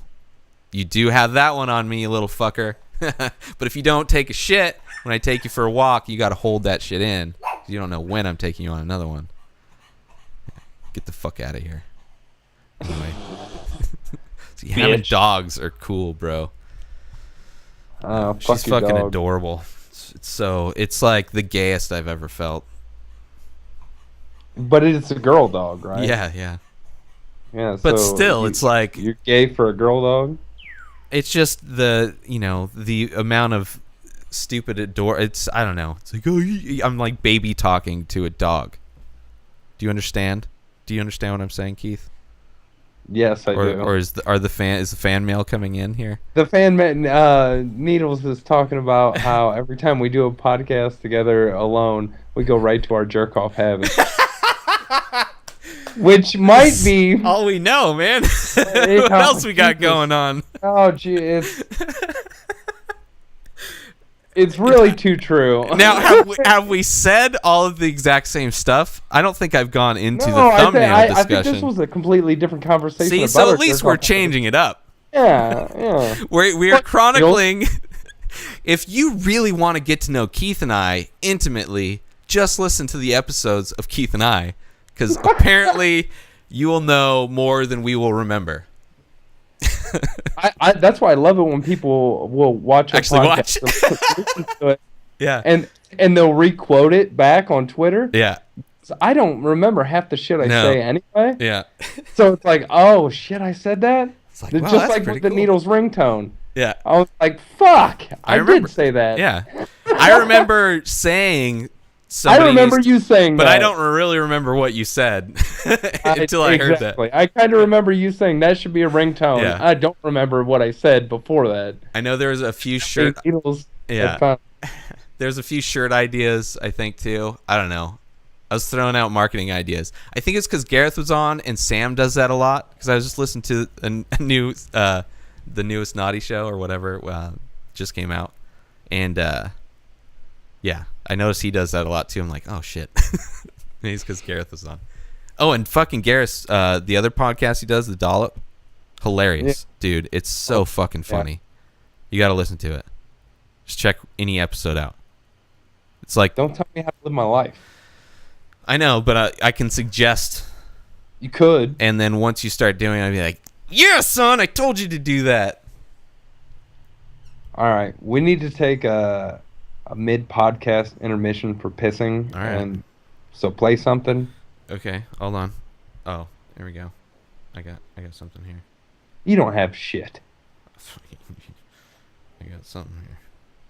B: you do have that one on me, you little fucker. But if you don't take a shit when I take you for a walk, you got to hold that shit in. You don't know when I'm taking you on another one. Get the fuck out of here. Anyway. See, having dogs are cool, bro. She's fucking adorable. It's like the gayest I've ever felt.
A: But it's a girl dog, right?
B: Yeah.
A: Yeah,
B: but still, it's like
A: you're gay for a girl dog.
B: It's just the amount of stupid I don't know. It's like, oh, I'm like baby talking to a dog. Do you understand? Do you understand what I'm saying, Keith?
A: Yes, I do.
B: Or is the fan mail coming in here?
A: The fan Needles is talking about how every time we do a podcast together alone, we go right to our jerk off habits. which might be
B: all we know, man. What else we got going on?
A: Oh, gee, it's really too true.
B: Now, have we said all of the exact same stuff? I don't think I've gone into the thumbnail discussion.
A: I think this was a completely different conversation.
B: See, so at least we're changing it up.
A: Yeah.
B: We are chronicling. If you really want to get to know Keith and I intimately, just listen to the episodes of Keith and I, because apparently you will know more than we will remember.
A: That's why I love it when people will watch a podcast.
B: Yeah.
A: And they'll re-quote it back on Twitter.
B: Yeah.
A: So I don't remember half the shit I say anyway.
B: Yeah.
A: So it's like, oh shit, I said that?
B: It's like,
A: just like with the Needles ringtone.
B: Yeah.
A: I was like, fuck, I did say that.
B: Yeah. I remember saying
A: I remember you saying
B: but
A: that.
B: I don't really remember what you said until I heard that.
A: I kind of remember you saying that should be a ringtone.
B: Yeah.
A: I don't remember what I said before that.
B: I know there's a few shirt... Yeah. There's a few shirt ideas, I think, too. I don't know. I was throwing out marketing ideas. I think it's because Gareth was on, and Sam does that a lot. Because I was just listening to the newest Naughty Show or whatever just came out, and yeah, I noticed he does that a lot too. I'm like, oh shit, maybe it's because Gareth was on. Oh, and fucking Gareth, the other podcast he does, The Dollop, hilarious, dude. It's so fucking funny. You got to listen to it. Just check any episode out. It's like,
A: don't tell me how to live my life.
B: I know, but I can suggest.
A: You could.
B: And then once you start doing it, I'd be like, yeah, son, I told you to do that.
A: All right. We need to take a mid-podcast intermission for pissing.
B: All right.
A: And so play something.
B: Okay, hold on. Oh, there we go. I got something here.
A: You don't have shit.
B: I got something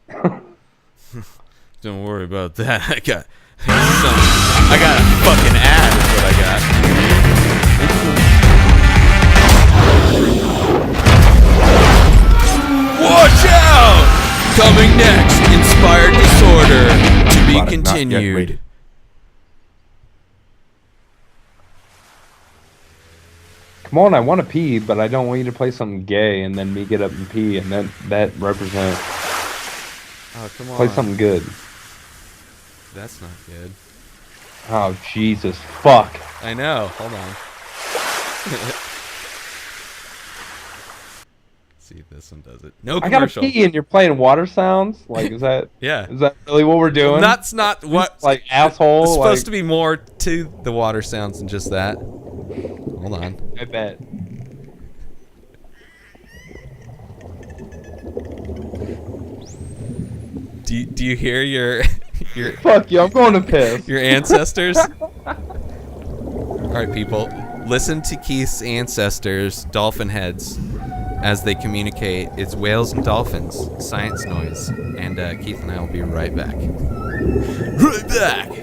B: here. Don't worry about that. I got a fucking ad is what I got. Watch out! Coming next, Inspired Disorder, to be continued.
A: Come on, I want to pee, but I don't want you to play something gay and then me get up and pee, and that represents.
B: Oh, come on.
A: Play something good.
B: That's not good.
A: Oh, Jesus. Fuck.
B: I know. Hold on. See if this one does it. No commercial.
A: I gotta pee and you're playing water sounds? Like, is that...
B: Yeah.
A: Is that really what we're doing?
B: That's not what...
A: Like, asshole?
B: It's supposed to be more to the water sounds than just that. Hold on.
A: I bet.
B: Do you hear your
A: fuck you, I'm going to piss.
B: Your ancestors? Alright, people. Listen to Keith's ancestors, dolphin heads, as they communicate. It's whales and dolphins, science noise. And Keith and I will be right back. Right back!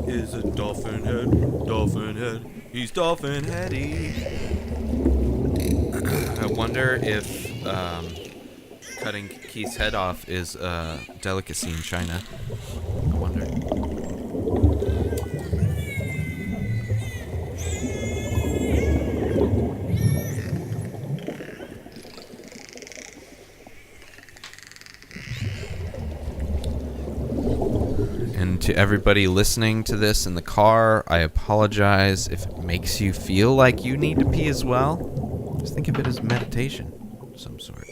B: Is a dolphin head, he's dolphin heady. I wonder if cutting Keith's head off is a delicacy in China. I wonder. To everybody listening to this in the car, I apologize if it makes you feel like you need to pee as well. Just think of it as meditation of some sort.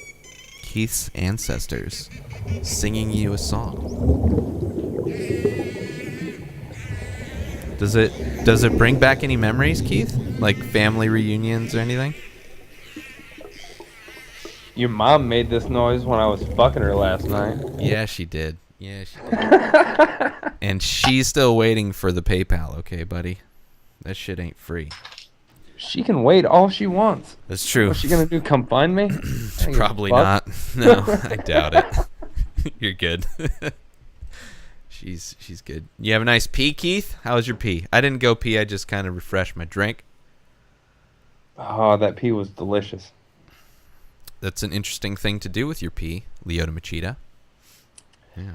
B: Keith's ancestors singing you a song. Does it bring back any memories, Keith? Like family reunions or anything?
A: Your mom made this noise when I was fucking her last night.
B: Yeah, she did. And she's still waiting for the PayPal, okay, buddy? That shit ain't free.
A: She can wait all she wants.
B: That's true.
A: What's she gonna do? Come find me?
B: Probably not. No, I doubt it. You're good. She's good. You have a nice pee, Keith? How was your pee? I didn't go pee. I just kind of refreshed my drink.
A: Oh, that pee was delicious.
B: That's an interesting thing to do with your pee, Leota Machida. Yeah.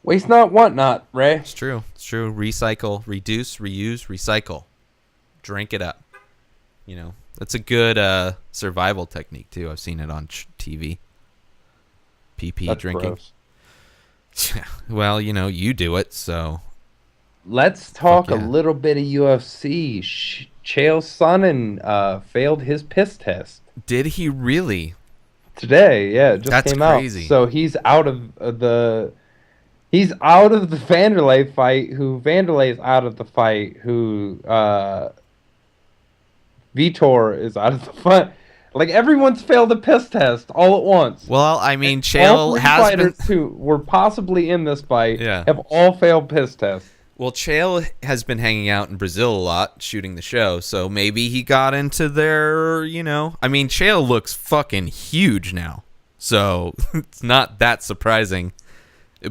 A: Waste not, want not, Ray.
B: It's true. Recycle, reduce, reuse, recycle. Drink it up. That's a good survival technique, too. I've seen it on TV. PP
A: That's
B: drinking.
A: Gross.
B: Well, you do it, so.
A: Let's talk a little bit of UFC. Chael Sonnen failed his piss test.
B: Did he really?
A: Today, yeah, it just came
B: crazy.
A: out. So he's out of the Vanderlei fight. Vanderlei's out of the fight. Vitor is out of the fight. Like, everyone's failed a piss test all at once.
B: Well, I mean, Chael has been...
A: fighters who were possibly in this fight
B: Yeah.
A: have all failed piss tests.
B: Well, Chael has been hanging out in Brazil a lot, shooting the show, so maybe he got into their, I mean, Chael looks fucking huge now, so it's not that surprising,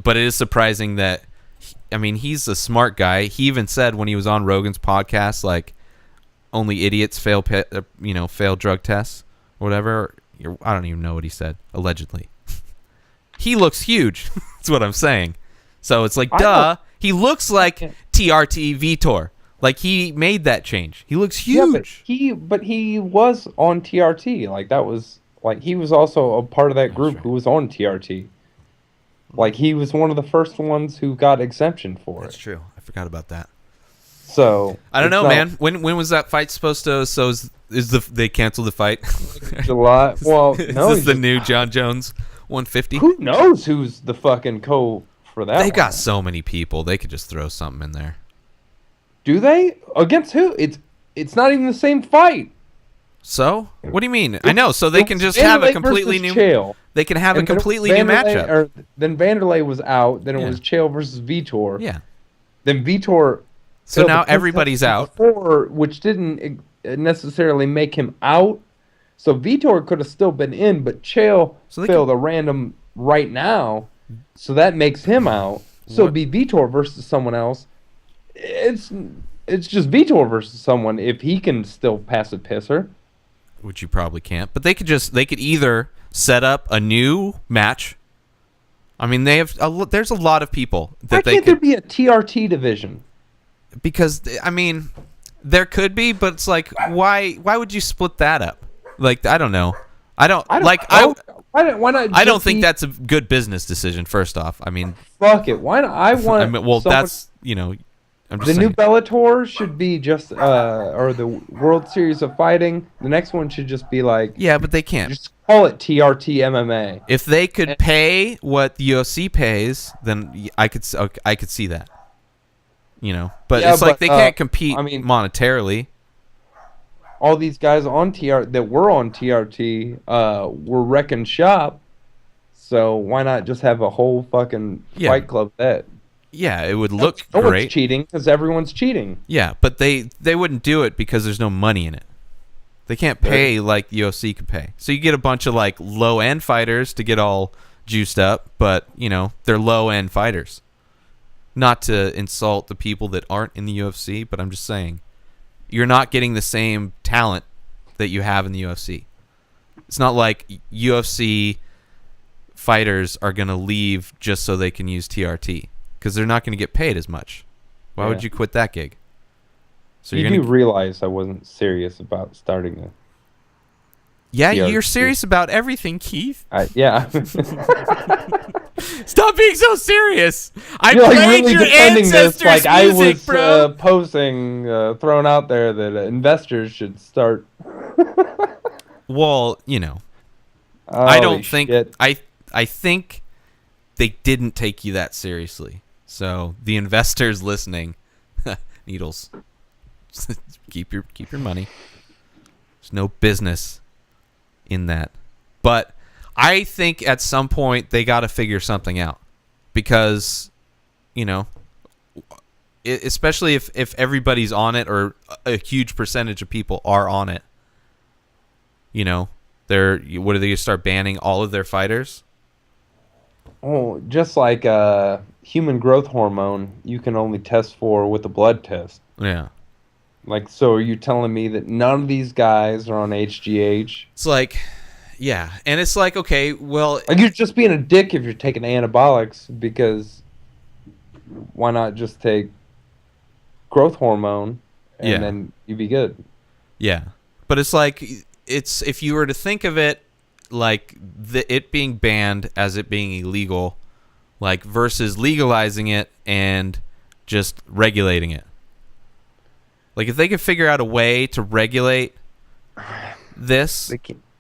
B: but it is surprising that, he's a smart guy. He even said when he was on Rogan's podcast, like, only idiots fail drug tests, or whatever. I don't even know what he said, allegedly. He looks huge, that's what I'm saying. So it's like, duh. He looks like TRT Vitor. Like, he made that change. He looks huge.
A: Yeah, but he was on TRT. Like, that was like, he was also a part of that group who was on TRT. Like, he was one of the first ones who got exemption for it.
B: That's true. I forgot about that.
A: So
B: I don't know, man. When was that fight supposed to? So they canceled the fight?
A: July. Well, no.
B: Is this the new John Jones 150?
A: Who knows who's the fucking for that?
B: They got so many people. They could just throw something in there.
A: Do they? Against who? It's not even the same fight.
B: So what do you mean? I know. So they can just have a completely new.
A: Chael.
B: They can have a completely new matchup.
A: Then Vanderlei was out. Then it was Chael versus Vitor.
B: Yeah.
A: Then Vitor.
B: So now everybody's out.
A: Which didn't necessarily make him out. So Vitor could have still been in, but Chael failed a random right now. So that makes him out. So it'd be Vitor versus someone else. It's just Vitor versus someone if he can still pass a pisser.
B: Which you probably can't. But they could either set up a new match. I mean, there's a lot of people that
A: Why can't there be a TRT division?
B: Because there could be, but it's like, why would you split that up? Like, I don't know. Why not? I don't think that's a good business decision. First off,
A: fuck it. Why not?
B: That's I'm just saying.
A: New Bellator should be just or the World Series of Fighting. The next one should just be like
B: but they can't
A: just call it TRT MMA.
B: If they could pay what the UFC pays, then I could see that. But it's like they can't compete monetarily.
A: All these guys on that were on TRT were wrecking shop. So why not just have a whole fucking fight club that?
B: Yeah, it would look
A: great.
B: One's
A: cheating because everyone's cheating.
B: Yeah, but they wouldn't do it because there's no money in it. They can't pay like the UFC could pay. So you get a bunch of like low end fighters to get all juiced up, but they're low end fighters. Not to insult the people that aren't in the UFC, but I'm just saying, you're not getting the same talent that you have in the UFC. It's not like UFC fighters are going to leave just so they can use TRT, because they're not going to get paid as much. Why would you quit that gig? So
A: you do realize I wasn't serious about starting it.
B: Yeah, you're serious about everything, Keith.
A: Yeah.
B: Stop being so serious. I played really your ancestors' music,
A: I was
B: bro.
A: Posing, throwing out there that investors should start.
B: Well, I don't think I think they didn't take you that seriously. So the investors listening, Needles, keep your money. There's no business in that. But I think at some point they got to figure something out because, especially if everybody's on it or a huge percentage of people are on it, what are they going to start banning all of their fighters?
A: Oh, just like human growth hormone, you can only test for with a blood test.
B: Yeah.
A: Like, so are you telling me that none of these guys are on HGH?
B: It's like, yeah. And it's like, okay, well...
A: Like, you're just being a dick if you're taking anabolics, because why not just take growth hormone and then you'd be good?
B: Yeah. But it's like, if you were to think of it like it being banned as it being illegal, like versus legalizing it and just regulating it. Like, if they could figure out a way to regulate this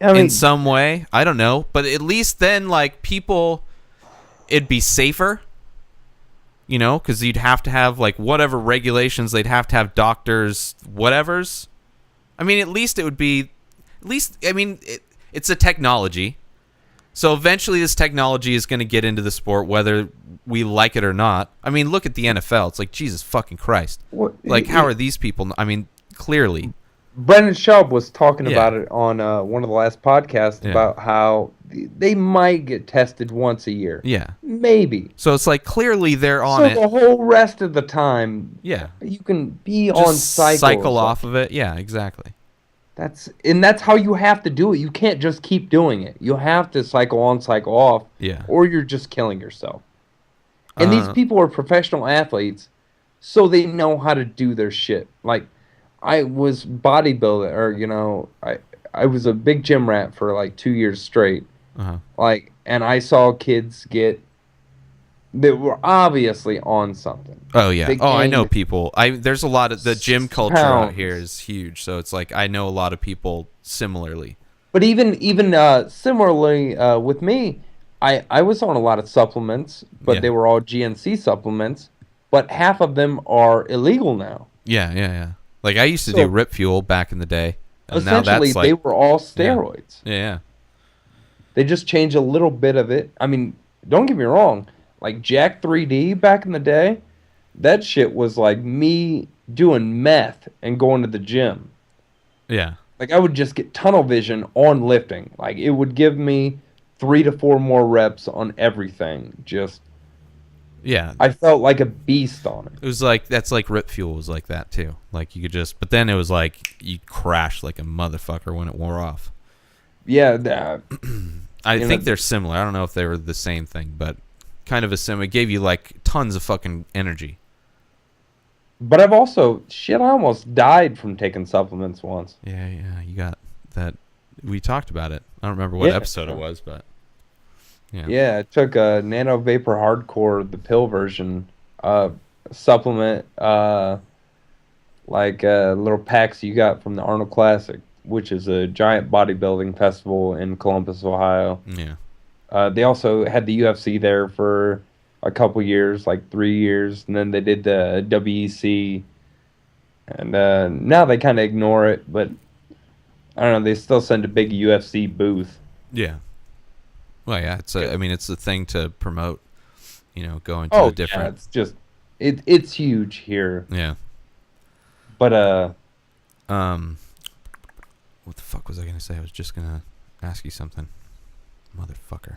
B: in some way, I don't know, but at least then, like, people, it'd be safer, because you'd have to have, like, whatever regulations, they'd have to have doctors, whatevers. I mean, at least it would be, it's a technology. So eventually this technology is going to get into the sport, whether we like it or not. I mean, look at the NFL. It's like, Jesus fucking Christ. Like, how are these people? I mean, clearly.
A: Brendan Schaub was talking about it on one of the last podcasts about how they might get tested once a year.
B: Yeah.
A: Maybe.
B: So it's like, clearly they're on it.
A: So the whole rest of the time, you can be
B: just
A: on
B: cycle off of it. Yeah, exactly.
A: That's how you have to do it. You can't just keep doing it. You have to cycle on, cycle off.
B: Yeah.
A: Or you're just killing yourself. And these people are professional athletes, so they know how to do their shit. Like, I was bodybuilding, or I was a big gym rat for like 2 years straight. Like, and I saw kids that were obviously on something.
B: Oh yeah. I know people. There's a lot of the gym culture out here is huge. So it's like I know a lot of people similarly.
A: But even similarly with me, I was on a lot of supplements, but they were all GNC supplements. But half of them are illegal now.
B: Yeah. Like, I used to do Rip Fuel back in the day. And
A: essentially, they were all steroids.
B: Yeah.
A: They just changed a little bit of it. I mean, don't get me wrong. Like, Jack 3D back in the day, that shit was like me doing meth and going to the gym.
B: Yeah.
A: Like, I would just get tunnel vision on lifting. Like, it would give me 3 to 4 more reps on everything. Just...
B: Yeah.
A: I felt like a beast on it.
B: It was like, that's like Rip Fuel was like that too. Like, you could just, but then it was like, you crashed like a motherfucker when it wore off.
A: Yeah.
B: I think they're similar. I don't know if they were the same thing, but kind of a similar. It gave you like tons of fucking energy.
A: But I've also, I almost died from taking supplements once.
B: Yeah, you got that. We talked about it. I don't remember what episode it was, but...
A: Yeah, I took a Nano Vapor Hardcore, the pill version, supplement, like little packs you got from the Arnold Classic, which is a giant bodybuilding festival in Columbus, Ohio.
B: Yeah.
A: They also had the UFC there for a couple years, like 3 years, and then they did the WEC, and now they kind of ignore it, but I don't know, they still send a big UFC booth.
B: Yeah. Well, yeah, it's a thing to promote, going to a different...
A: Yeah, it's just, it's huge here.
B: Yeah.
A: But,
B: what the fuck was I going to say? I was just going to ask you something. Motherfucker.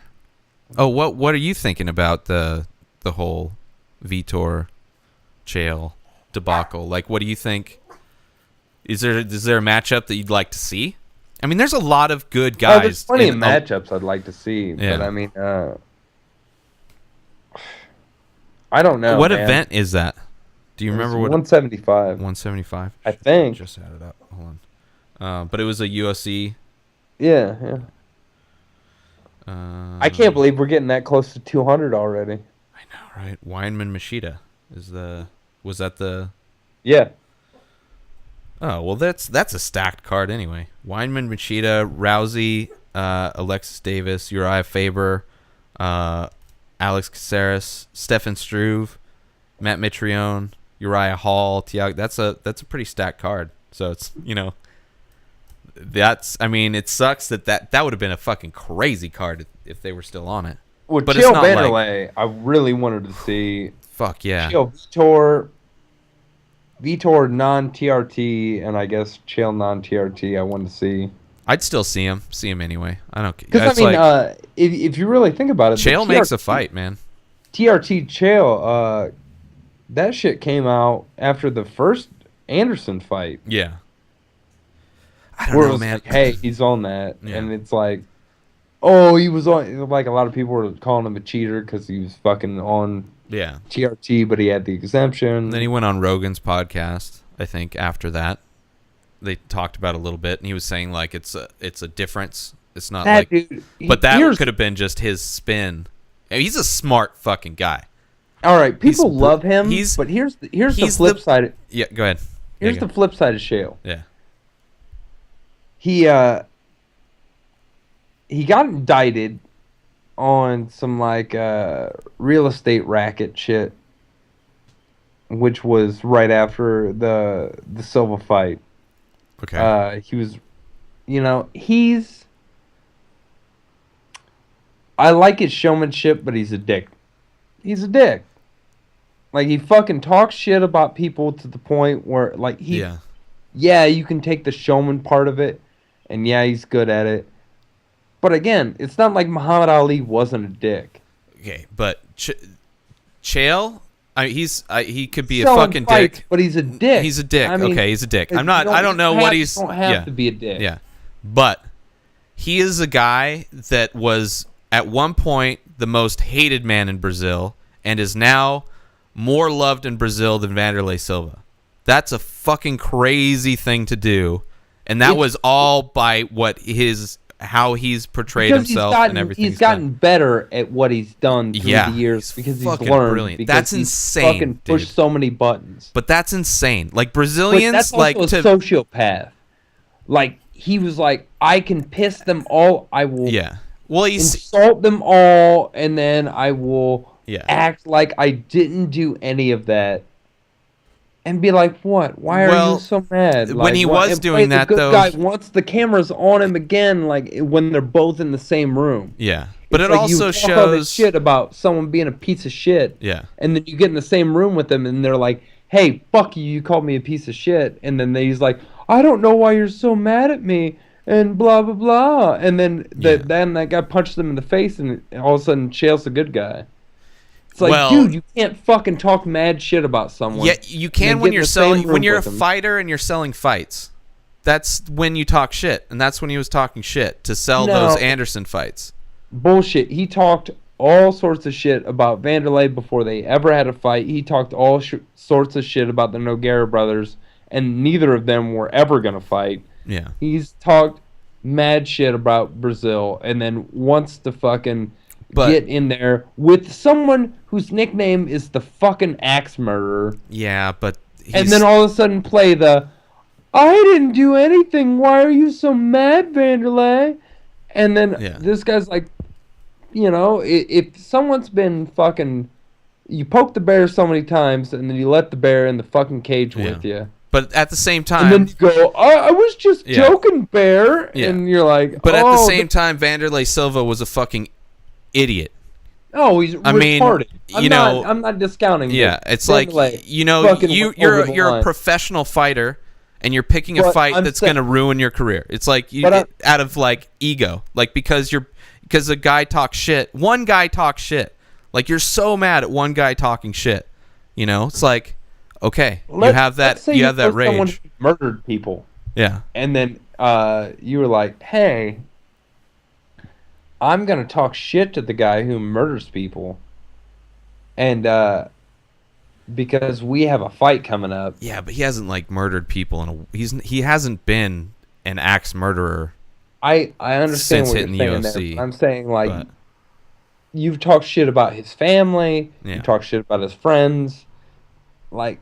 B: Oh, what are you thinking about the whole Vitor Chael debacle? Like, what do you think? Is there a matchup that you'd like to see? I mean, there's a lot of good guys.
A: There's plenty of matchups I'd like to see,
B: yeah.
A: But I mean, I don't know.
B: What event is that? Do you remember what?
A: 175.
B: 175.
A: I think.
B: Just add it up. Hold on. But it was a UFC.
A: Yeah. I can't believe we're getting that close to 200 already.
B: I know, right? Weinman Machida was that the?
A: Yeah.
B: Oh, well, that's a stacked card anyway. Weinman, Machida, Rousey, Alexis Davis, Uriah Faber, Alex Caceres, Stefan Struve, Matt Mitrione, Uriah Hall, Tiago. That's a pretty stacked card. So it's, you know, it sucks that would have been a fucking crazy card if they were still on it.
A: Well, but Chael Vanderlei, I really wanted to see.
B: Fuck yeah.
A: Chael Vitor non-TRT, and I guess Chael non-TRT I wanted to see.
B: I'd still see him anyway. I don't care.
A: Because, I mean, if you really think about it...
B: Chael makes a fight, man.
A: TRT Chael, that shit came out after the first Anderson fight.
B: Yeah. I don't know, man.
A: Like, hey, he's on that. Yeah. And it's like, oh, he was on... Like, a lot of people were calling him a cheater because he was fucking on TRT, but he had the exemption.
B: And then he went on Rogan's podcast, I think, after that. They talked about it a little bit, and he was saying, like, it's a difference. It's not that, like... Dude, but that could have been just his spin. I mean, he's a smart fucking guy.
A: All right, people love him, but here's the flip side.
B: Yeah, go ahead.
A: Here's the flip side of Chael.
B: Yeah.
A: He got indicted on some, like, real estate racket shit, which was right after the Silva fight.
B: Okay.
A: He was, you know, I like his showmanship, but he's a dick. He's a dick. Like, he fucking talks shit about people to the point where, like, yeah, you can take the showman part of it, and yeah, he's good at it. But again, it's not like Muhammad Ali wasn't a dick.
B: Okay, but Chael... he could be a fucking dick,
A: but he's a dick.
B: He's a dick. I mean, okay, he's a dick. I don't know what he's.
A: You don't have to be a dick.
B: Yeah, but he is a guy that was at one point the most hated man in Brazil, and is now more loved in Brazil than Vanderlei Silva. That's a fucking crazy thing to do, and that was all by how he's portrayed himself and everything.
A: He's gotten better at what he's done through the years because he's learned.
B: Brilliant. That's insane.
A: Fucking pushed so many buttons.
B: But that's insane. Like Brazilians,
A: that's also a sociopath. Like he was like, I can piss them all. I will.
B: Yeah. Well,
A: insult them all, and then I will act like I didn't do any of that. And be like, what? Why are you so mad?
B: Like, when he was doing that, though,
A: guy once the camera's on him again, like when they're both in the same room.
B: Yeah, but it also shows all this
A: shit about someone being a piece of shit.
B: Yeah,
A: and then you get in the same room with them, and they're like, "Hey, fuck you! You called me a piece of shit." And then he's like, "I don't know why you're so mad at me," and blah blah blah. And then then that guy punched them in the face, and all of a sudden, Chael's a good guy. It's like, dude, you can't fucking talk mad shit about someone.
B: Yeah, you can when you're a fighter and you're selling fights. That's when you talk shit, and that's when he was talking shit to sell those Anderson fights.
A: Bullshit. He talked all sorts of shit about Vanderlei before they ever had a fight. He talked all sorts of shit about the Nogueira brothers, and neither of them were ever going to fight.
B: Yeah.
A: He's talked mad shit about Brazil, and then wants to fucking... get in there with someone whose nickname is the fucking Axe Murderer.
B: Yeah, but
A: and then all of a sudden play the I didn't do anything. Why are you so mad, Vanderlei? And then this guy's like, you know, if someone's been fucking, you poke the bear so many times and then you let the bear in the fucking cage with you.
B: But at the same time...
A: And then you go, I was just joking, bear. Yeah. And you're like,
B: but at the same time, Vanderlei Silva was a fucking idiot.
A: Oh, he's retarded. I'm not discounting.
B: Yeah, it's like, you know, you're a professional fighter, and you're picking a fight that's going to ruin your career. It's like out of like ego, like because a guy talks shit. One guy talks shit. Like you're so mad at one guy talking shit. You know, it's like, okay, you have that rage. Someone who
A: murdered people.
B: Yeah,
A: and then you were like, hey, I'm going to talk shit to the guy who murders people. And because we have a fight coming up.
B: Yeah, but he hasn't like murdered people he hasn't been an axe murderer.
A: I understand what you're saying there. I'm saying like you've talked shit about his family, you talked shit about his friends. Like,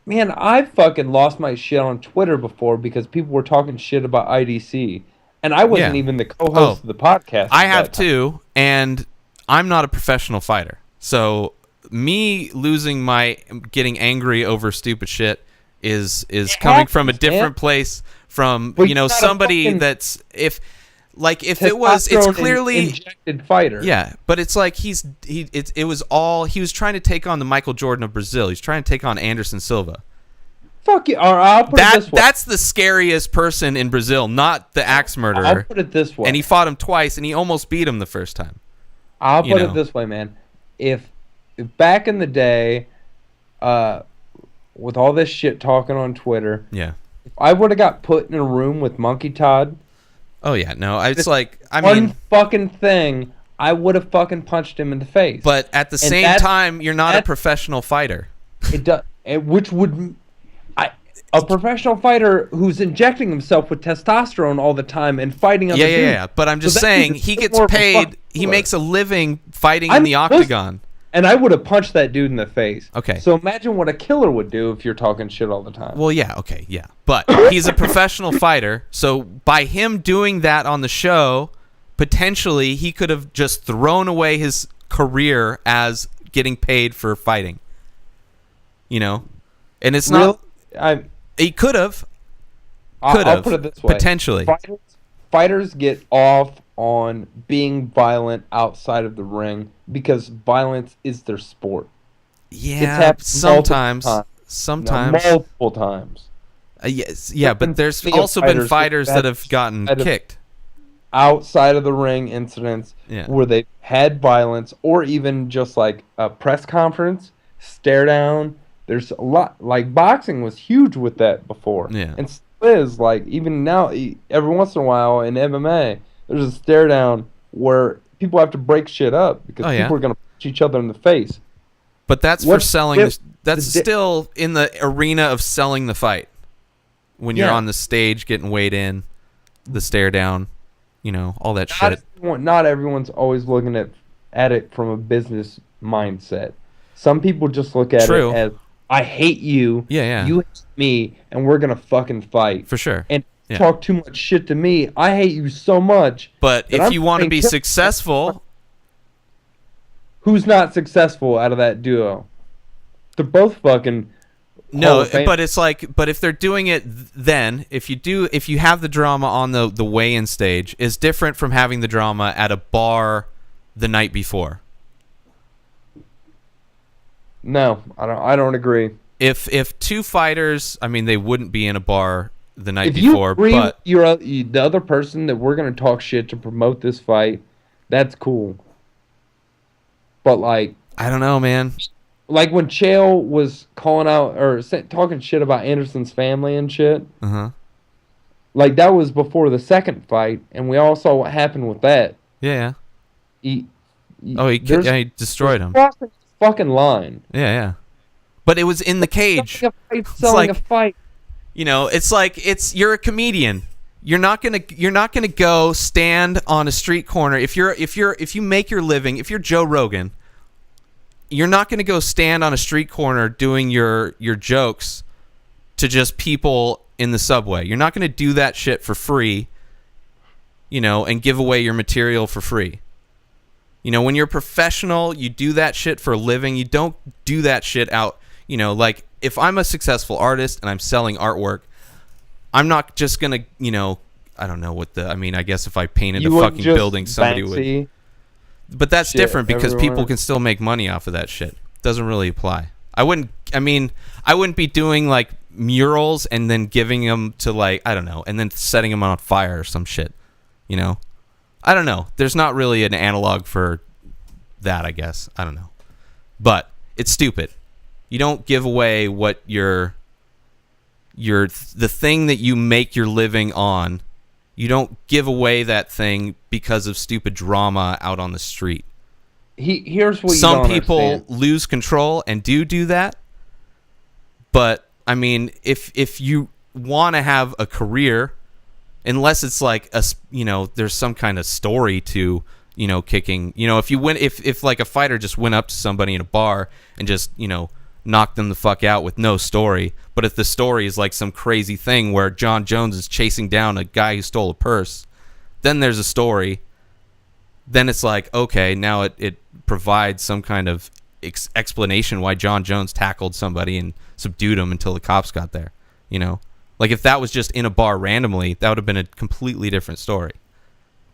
A: man, I fucking lost my shit on Twitter before because people were talking shit about IDC. And I wasn't even the co-host of the podcast.
B: I have too, and I'm not a professional fighter. So me getting angry over stupid shit is coming from a different place from, somebody that's it's clearly
A: injected fighter.
B: Yeah, but it's like he was trying to take on the Michael Jordan of Brazil. He's trying to take on Anderson Silva.
A: Fuck you. I'll put it this way.
B: That's the scariest person in Brazil, not the axe murderer.
A: I'll put it this way.
B: And he fought him twice, and he almost beat him the first time.
A: I'll put it this way, man. If back in the day, with all this shit talking on Twitter,
B: if
A: I would have got put in a room with Monkey Todd.
B: Oh yeah, no, it's like
A: one fucking thing, I would have fucking punched him in the face.
B: But at the same time, you're not a professional fighter.
A: It does, a professional fighter who's injecting himself with testosterone all the time and fighting other dudes.
B: Yeah. But I'm just saying, he gets paid. He makes a living fighting in the octagon.
A: And I would have punched that dude in the face.
B: Okay.
A: So imagine what a killer would do if you're talking shit all the time.
B: Well, yeah, okay, yeah. But he's a professional fighter, so by him doing that on the show, potentially he could have just thrown away his career as getting paid for fighting. And it's not... He could have.
A: I'll put it this way.
B: Potentially.
A: Fighters get off on being violent outside of the ring because violence is their sport.
B: Yeah, sometimes.
A: Multiple times.
B: Yes, yeah, but there's also been fighters that have gotten kicked.
A: Outside of the ring incidents where they had violence, or even just like a press conference, stare down. There's a lot, like boxing was huge with that before.
B: Yeah.
A: And still is, like, even now, every once in a while in MMA, there's a stare down where people have to break shit up because people are going to punch each other in the face.
B: But that's for selling. That's still in the arena of selling the fight. When you're on the stage getting weighed in, the stare down, all that shit.
A: Not everyone's always looking at it from a business mindset. Some people just look at it as, I hate you, you hate me, and we're going to fucking fight.
B: For sure.
A: And talk too much shit to me. I hate you so much.
B: But if you want to be successful...
A: Who's not successful out of that duo? They're both fucking...
B: No, but it's like, but if they're doing it then, if you have the drama on the weigh-in stage, is different from having the drama at a bar the night before.
A: No, I don't agree.
B: If two fighters, they wouldn't be in a bar the night
A: before.
B: If you agree
A: with the other person that we're going to talk shit to promote this fight, that's cool. But I
B: don't know, man.
A: Like when Chael was calling out or talking shit about Anderson's family and shit. Like that was before the second fight, and we all saw what happened with that.
B: Yeah. He destroyed him.
A: Fucking line.
B: Yeah. But it was in the cage.
A: Selling a fight.
B: It's like you're a comedian. You're not gonna go stand on a street corner if you make your living. If you're Joe Rogan, you're not gonna go stand on a street corner doing your jokes to just people in the subway. You're not gonna do that shit for free. And give away your material for free. When you're a professional, you do that shit for a living. You don't do that shit out. Like if I'm a successful artist and I'm selling artwork, I'm not just going to, I don't know what I guess if I painted a fucking building, somebody would. But that's different because people can still make money off of that shit. Doesn't really apply. I wouldn't be doing like murals and then giving them to and then setting them on fire or some shit. I don't know. There's not really an analog for that, I guess. I don't know. But it's stupid. You don't give away what the thing that you make your living on. You don't give away that thing because of stupid drama out on the street.
A: Here's what
B: some people lose control and do that. But if you want to have a career, unless it's like there's some kind of story to kicking. If like a fighter just went up to somebody in a bar and just knocked them the fuck out with no story. But if the story is like some crazy thing where John Jones is chasing down a guy who stole a purse, Then there's a story. Then it's like, okay, now it provides some kind of explanation why John Jones tackled somebody and subdued him until the cops got there. You know, like if that was just in a bar randomly, that would have been a completely different story.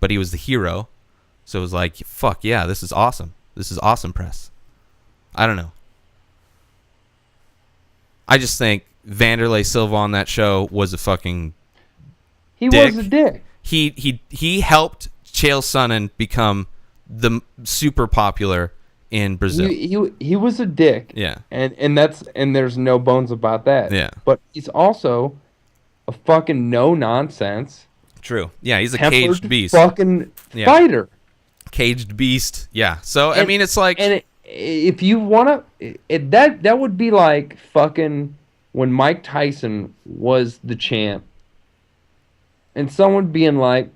B: But he was the hero, so it was like, fuck yeah, this is awesome. This is awesome press. I don't know. I just think Vanderlei Silva on that show was a fucking dick.
A: Was a dick.
B: He helped Chael Sonnen become the super popular in Brazil.
A: He was a dick.
B: Yeah.
A: And there's no bones about that.
B: Yeah.
A: But he's also a fucking no nonsense.
B: True. Yeah, he's a caged beast.
A: Fucking fighter.
B: Caged beast. Yeah. So I mean, it's like,
A: and if you want to, that would be like fucking when Mike Tyson was the champ, and someone being like,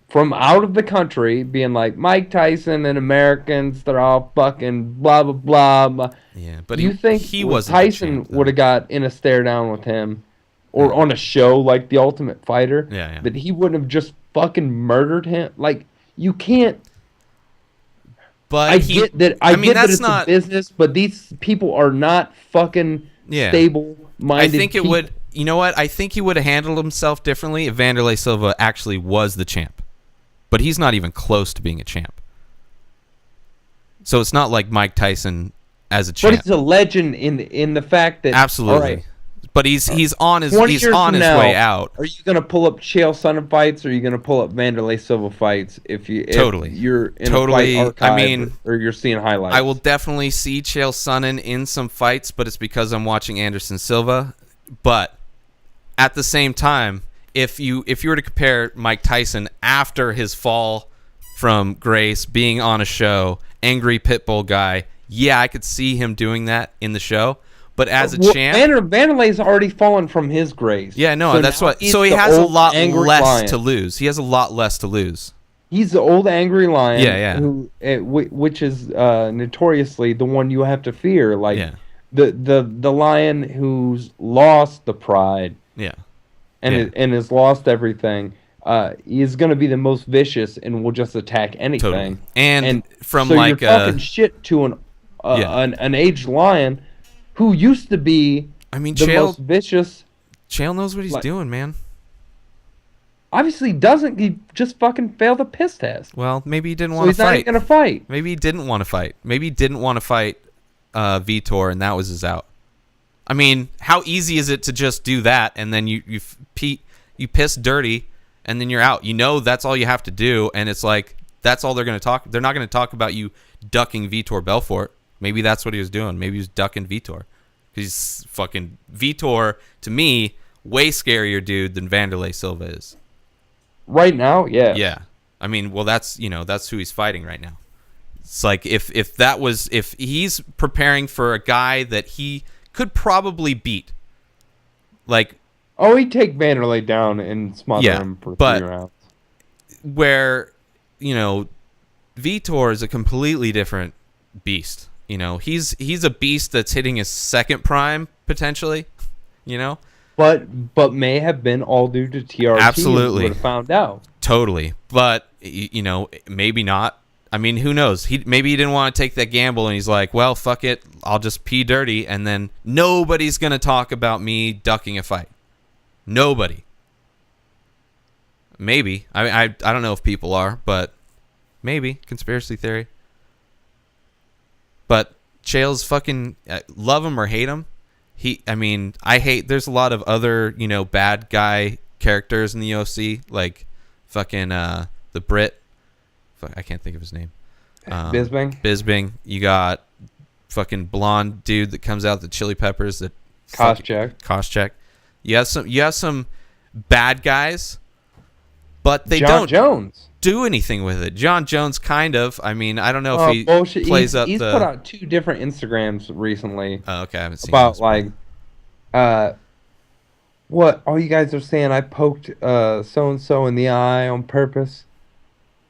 A: from out of the country, being like, Mike Tyson and Americans, they're all fucking blah, blah, blah.
B: Yeah, but
A: you think
B: he wasn't
A: Tyson would have got in a stare down with him or on a show like The Ultimate Fighter?
B: Yeah.
A: That he wouldn't have just fucking murdered him? Like, you can't.
B: But
A: I get that it's
B: not
A: a business, but these people are not fucking stable-minded.
B: I think it would. You know what? I think he would have handled himself differently if Vanderlei Silva actually was the champ. But he's not even close to being a champ. So it's not like Mike Tyson as a champ.
A: But he's a legend in the fact that
B: absolutely.
A: Right,
B: but he's on his way out.
A: Are you gonna pull up Chael Sonnen fights, or are you gonna pull up Vanderlei Silva fights if you're in a fight archive, or you're seeing highlights?
B: I will definitely see Chael Sonnen in some fights, but it's because I'm watching Anderson Silva. But at the same time, if you were to compare Mike Tyson after his fall from grace, being on a show, angry pit bull guy, yeah, I could see him doing that in the show. But as a champ,
A: Vanderlei's already fallen from his grace.
B: Yeah, no, so that's what. So he has a lot less to lose. He has a lot less to lose.
A: He's the old angry lion.
B: Yeah.
A: Which is notoriously the one you have to fear. Like the lion who's lost the pride.
B: Yeah.
A: And has lost everything. He's going to be the most vicious and will just attack anything.
B: Totally. And from
A: so
B: like
A: you're talking shit to an aged lion who used to be most vicious.
B: Chael knows what he's doing, man.
A: Obviously doesn't. He just fucking failed the piss test.
B: Well, maybe he didn't want to fight.
A: He's not even going to fight.
B: Maybe he didn't want to fight. Maybe he didn't want to fight Vitor, and that was his out. I mean, how easy is it to just do that, and then you piss dirty, and then you're out? You know that's all you have to do, and it's like that's all they're going to talk. They're not going to talk about you ducking Vitor Belfort. Maybe that's what he was doing. Maybe he was ducking Vitor. He's fucking Vitor, to me, way scarier dude than Vanderlei Silva is.
A: Right now, yeah.
B: Yeah. I mean, well, that's who he's fighting right now. It's like if he's preparing for a guy that he could probably beat. Like,
A: he'd take Vanderlei down and smother him for 3 rounds.
B: Where, Vitor is a completely different beast. He's a beast that's hitting his second prime potentially.
A: But may have been all due to TRT.
B: Absolutely,
A: would have found out.
B: Totally, but maybe not. I mean, who knows? Maybe he didn't want to take that gamble, and he's like, "Well, fuck it, I'll just pee dirty, and then nobody's gonna talk about me ducking a fight. Nobody. Maybe. I don't know if people are, but maybe conspiracy theory." But Chael's fucking love him or hate him. There's a lot of other, bad guy characters in the UFC, like fucking the Brit. I can't think of his name. Bisping. You got fucking blonde dude that comes out the Chili Peppers. That Koscheck. You have some bad guys, but they don't do anything with it. John Jones, kind of. I mean, I don't know if he plays up.
A: He's put out 2 different Instagrams recently.
B: Oh, okay, I haven't seen
A: about what all you guys are saying. I poked so and so in the eye on purpose.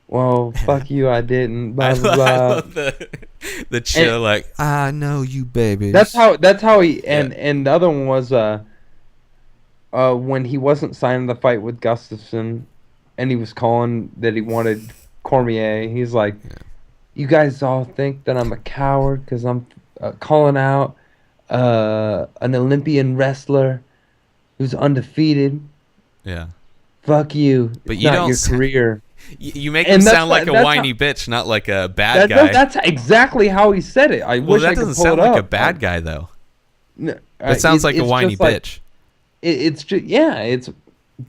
A: Well, fuck you, I didn't. Blah blah blah.
B: I love the chill, like I know you, baby.
A: That's how he and the other one was when he wasn't signing the fight with Gustafsson. and he was calling that he wanted Cormier. He's like, you guys all think that I'm a coward because I'm calling out an Olympian wrestler who's undefeated.
B: Yeah.
A: Fuck you.
B: But
A: it's
B: you
A: not
B: don't
A: your career.
B: You make him sound like a whiny bitch, not like a bad guy.
A: That's exactly how he said it. I wish I could pull it up. That doesn't
B: sound like a bad guy, though.
A: No,
B: it sounds like a whiny bitch.
A: It's just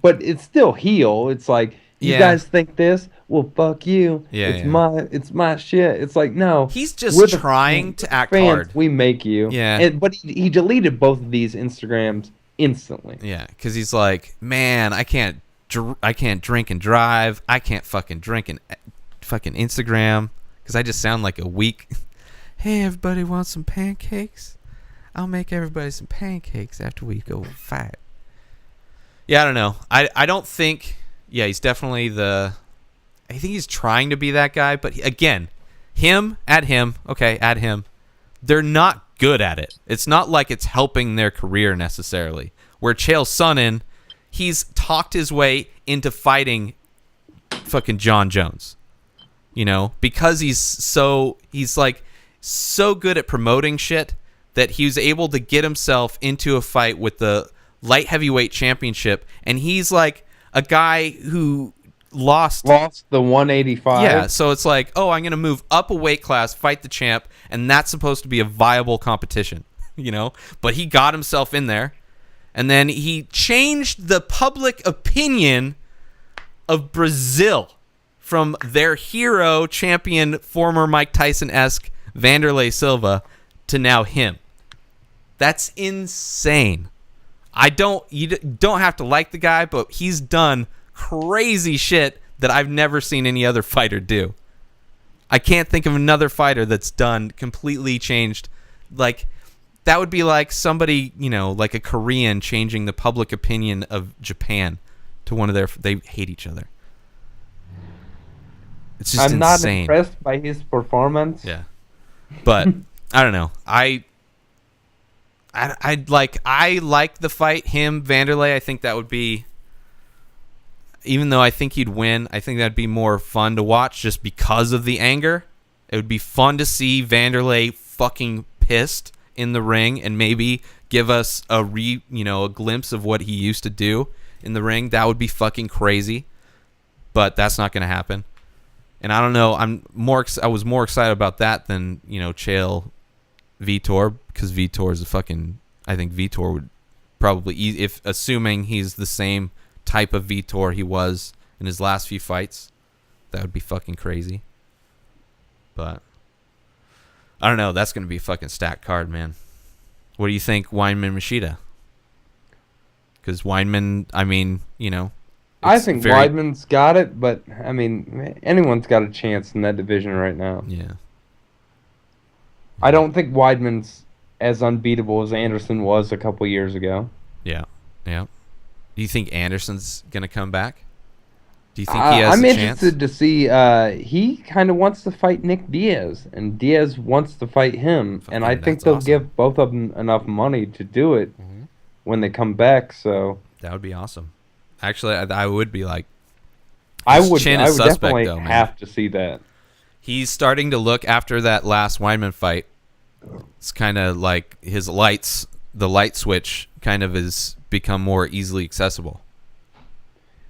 A: but it's still heel. It's like, you guys think this? Well, fuck you.
B: Yeah,
A: it's my shit. It's like, no.
B: He's just trying to act hard.
A: We make you.
B: Yeah.
A: But he deleted both of these Instagrams instantly.
B: Yeah, because he's like, man, I can't drink and drive. I can't fucking drink and fucking Instagram because I just sound like a weak. Hey, everybody wants some pancakes? I'll make everybody some pancakes after we go fight. Yeah, I don't know. I don't think. Yeah, he's definitely I think he's trying to be that guy, but again, add him. They're not good at it. It's not like it's helping their career necessarily. Where Chael Sonnen, he's talked his way into fighting fucking John Jones. You know, because he's like so good at promoting shit that he was able to get himself into a fight with the light heavyweight championship, and he's like a guy who lost
A: the 185.
B: Yeah, so it's like, oh, I'm going to move up a weight class, fight the champ, and that's supposed to be a viable competition, you know? But he got himself in there, and then he changed the public opinion of Brazil from their hero, champion, former Mike Tyson-esque Vanderlei Silva to now him. That's insane. You don't have to like the guy, but he's done crazy shit that I've never seen any other fighter do. I can't think of another fighter that's done completely changed. Like, that would be like somebody, you know, like a Korean changing the public opinion of Japan to one of they hate each other. It's just insane.
A: I'm not impressed by his performance.
B: Yeah. But I don't know. I like the fight, him, Vanderlei. I think that would be, even though I think he'd win, I think that'd be more fun to watch just because of the anger. It would be fun to see Vanderlei fucking pissed in the ring and maybe give us a glimpse of what he used to do in the ring. That would be fucking crazy. But that's not going to happen. And I don't know, I was more excited about that than, you know, Chael Vitor, because Vitor is I think Vitor would probably, if assuming he's the same type of Vitor he was in his last few fights, that would be fucking crazy. But I don't know, that's going to be a fucking stacked card, man. What do you think, Weinman Machida? Because Weinman, I mean, you know,
A: I think Weidman's got it, but I mean, anyone's got a chance in that division right now.
B: Yeah.
A: I don't think Weidman's as unbeatable as Anderson was a couple years ago.
B: Yeah, yeah. Do you think Anderson's gonna come back? Do you think he has
A: a chance? I'm
B: to
A: interested see. He kind of wants to fight Nick Diaz, and Diaz wants to fight him, and I think they'll give both of them enough money to do it when they come back. So
B: that would be awesome. Actually, I would be like,
A: I would definitely have to see that.
B: He's starting to look after that last Weidman fight. It's kind of like his the light switch kind of has become more easily accessible.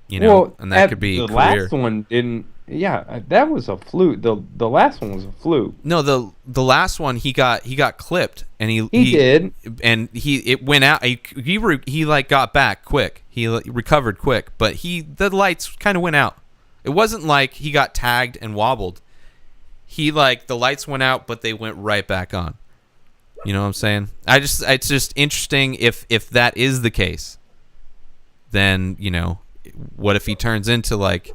B: You know, and that could be
A: the last one didn't. Yeah, that was a fluke. The last one was a fluke.
B: No, the last one he got clipped, and he
A: did,
B: and it went out. He like got back quick. He recovered quick, but the lights kind of went out. It wasn't like he got tagged and wobbled. The lights went out, but they went right back on. You know what I'm saying? It's just interesting if that is the case. Then, you know, what if he turns into like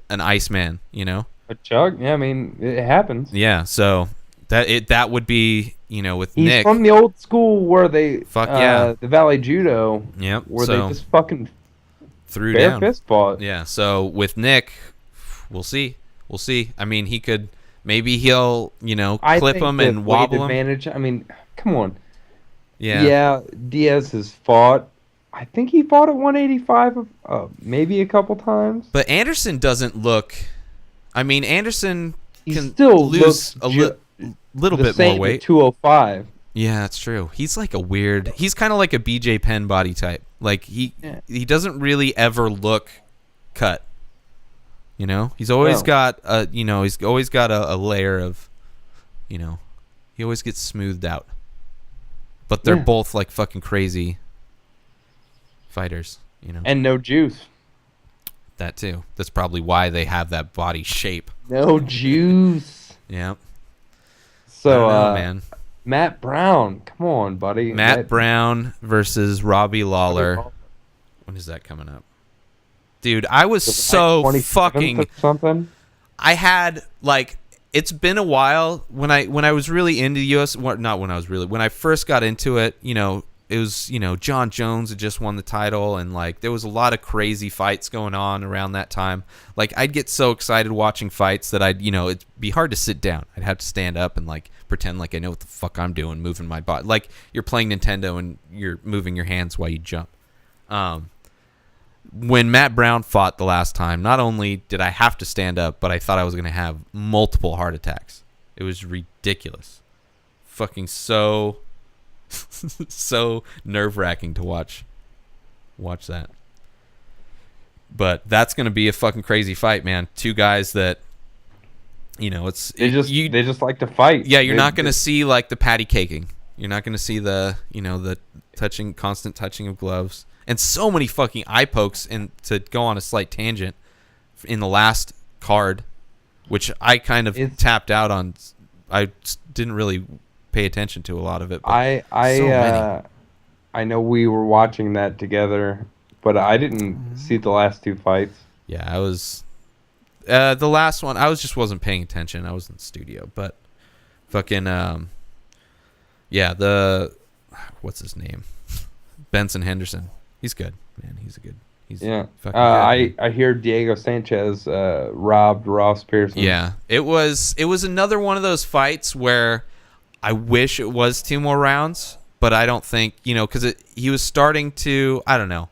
B: an Iceman, you know?
A: A chug? Yeah, I mean, it happens.
B: Yeah, so that would be, you know, with Nick.
A: He's from the old school where they
B: the
A: Valley Judo.
B: Yep.
A: Where they just fucking
B: threw down.
A: Fist fought.
B: Yeah, so with Nick, we'll see. I mean, maybe he'll, you know, clip him and wobble him.
A: Advantage. I mean, come on.
B: Yeah.
A: Yeah, Diaz has fought I think he fought at 185 maybe a couple times.
B: But Anderson doesn't look... I mean, Anderson can
A: still
B: lose a little bit more weight.
A: 205.
B: Yeah, that's true. He's like a weird... He's kind of like a BJ Penn body type. Like, he doesn't really ever look cut. You know? He's always got a... You know, he's always got a layer of... You know... He always gets smoothed out. But they're both like fucking crazy fighters, you know.
A: And no juice.
B: That too. That's probably why they have that body shape.
A: No juice.
B: Yeah.
A: So, man. Matt Brown. Come on, buddy.
B: Matt Brown versus Robbie Lawler. When is that coming up? Dude, I was so fucking...
A: something?
B: I had, like... It's been a while when I was really into the UFC. Not when I was really... When I first got into it, you know, it was, you know, John Jones had just won the title, and, like, there was a lot of crazy fights going on around that time. Like, I'd get so excited watching fights that I'd, you know, it'd be hard to sit down. I'd have to stand up and, like, pretend like I know what the fuck I'm doing, moving my body. Like, you're playing Nintendo and you're moving your hands while you jump. When Matt Brown fought the last time, not only did I have to stand up, but I thought I was going to have multiple heart attacks. It was ridiculous. Fucking so nerve-wracking to watch that. But that's going to be a fucking crazy fight, man. Two guys that, you know, they
A: just like to fight.
B: Yeah, you're not going to see like the patty caking. You're not going to see the, you know, the constant touching of gloves. And so many fucking eye pokes, and to go on a slight tangent, in the last card, which I kind of tapped out on. I didn't really pay attention to a lot of it. But
A: I know we were watching that together, but I didn't see the last two fights.
B: Yeah, I was... the last one, I wasn't paying attention. I was in the studio, but fucking... what's his name? Benson Henderson. He's good, man. He's fucking good.
A: I hear Diego Sanchez robbed Ross Pearson.
B: Yeah, it was another one of those fights where I wish it was 2 more rounds, but I don't think, you know, because he was starting to, I don't know.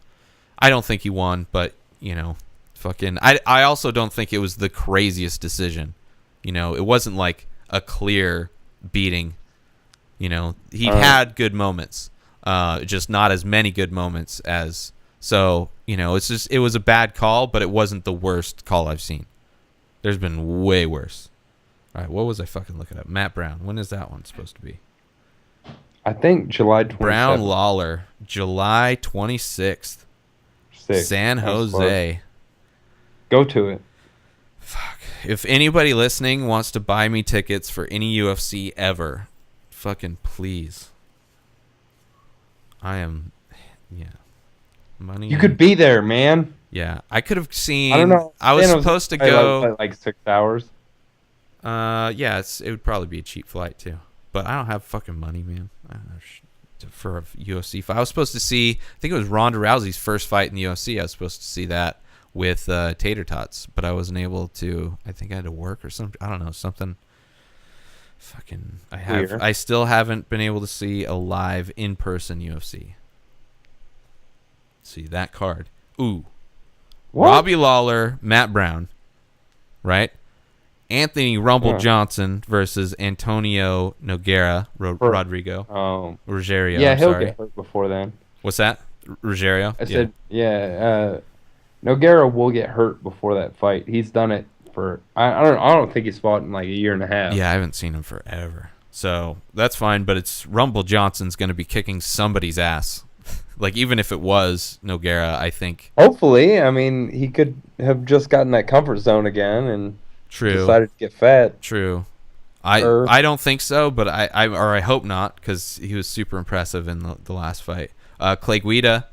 B: I don't think he won, but, you know, fucking, I also don't think it was the craziest decision. You know, it wasn't like a clear beating. You know, he had good moments. Just not as many good moments as... So, you know, it was a bad call, but it wasn't the worst call I've seen. There's been way worse. All right, what was I fucking looking up? Matt Brown. When is that one supposed to be?
A: I think July 27th.
B: Brown Lawler, July 26th. San Jose.
A: Go to it.
B: Fuck. If anybody listening wants to buy me tickets for any UFC ever, fucking please. Money.
A: You could be there, man.
B: Yeah, I could have seen.
A: I don't know.
B: I was supposed to go
A: like 6 hours.
B: Yeah, it would probably be a cheap flight too. But I don't have fucking money, man. For a UFC fight, I was supposed to see. I think it was Ronda Rousey's first fight in the UFC. I was supposed to see that with Tater Tots, but I wasn't able to. I think I had to work or something. I don't know, something. Fucking, I still haven't been able to see a live in-person UFC. See that card. Ooh. What? Robbie Lawler, Matt Brown. Right? Anthony Rumble Johnson versus Antonio Nogueira Rodrigo. Rogerio.
A: Yeah, he'll get hurt before then.
B: What's that? Rogerio?
A: I said, Nogueira will get hurt before that fight. He's done it for... I don't think he's fought in like a year and a half.
B: Yeah, I haven't seen him forever. So, that's fine, but it's Rumble Johnson's going to be kicking somebody's ass. Like, even if it was Nogueira, I think...
A: Hopefully. I mean, he could have just gotten that comfort zone again and decided to get fat.
B: True. I don't think so, but I hope not, because he was super impressive in the last fight. Clay Guida,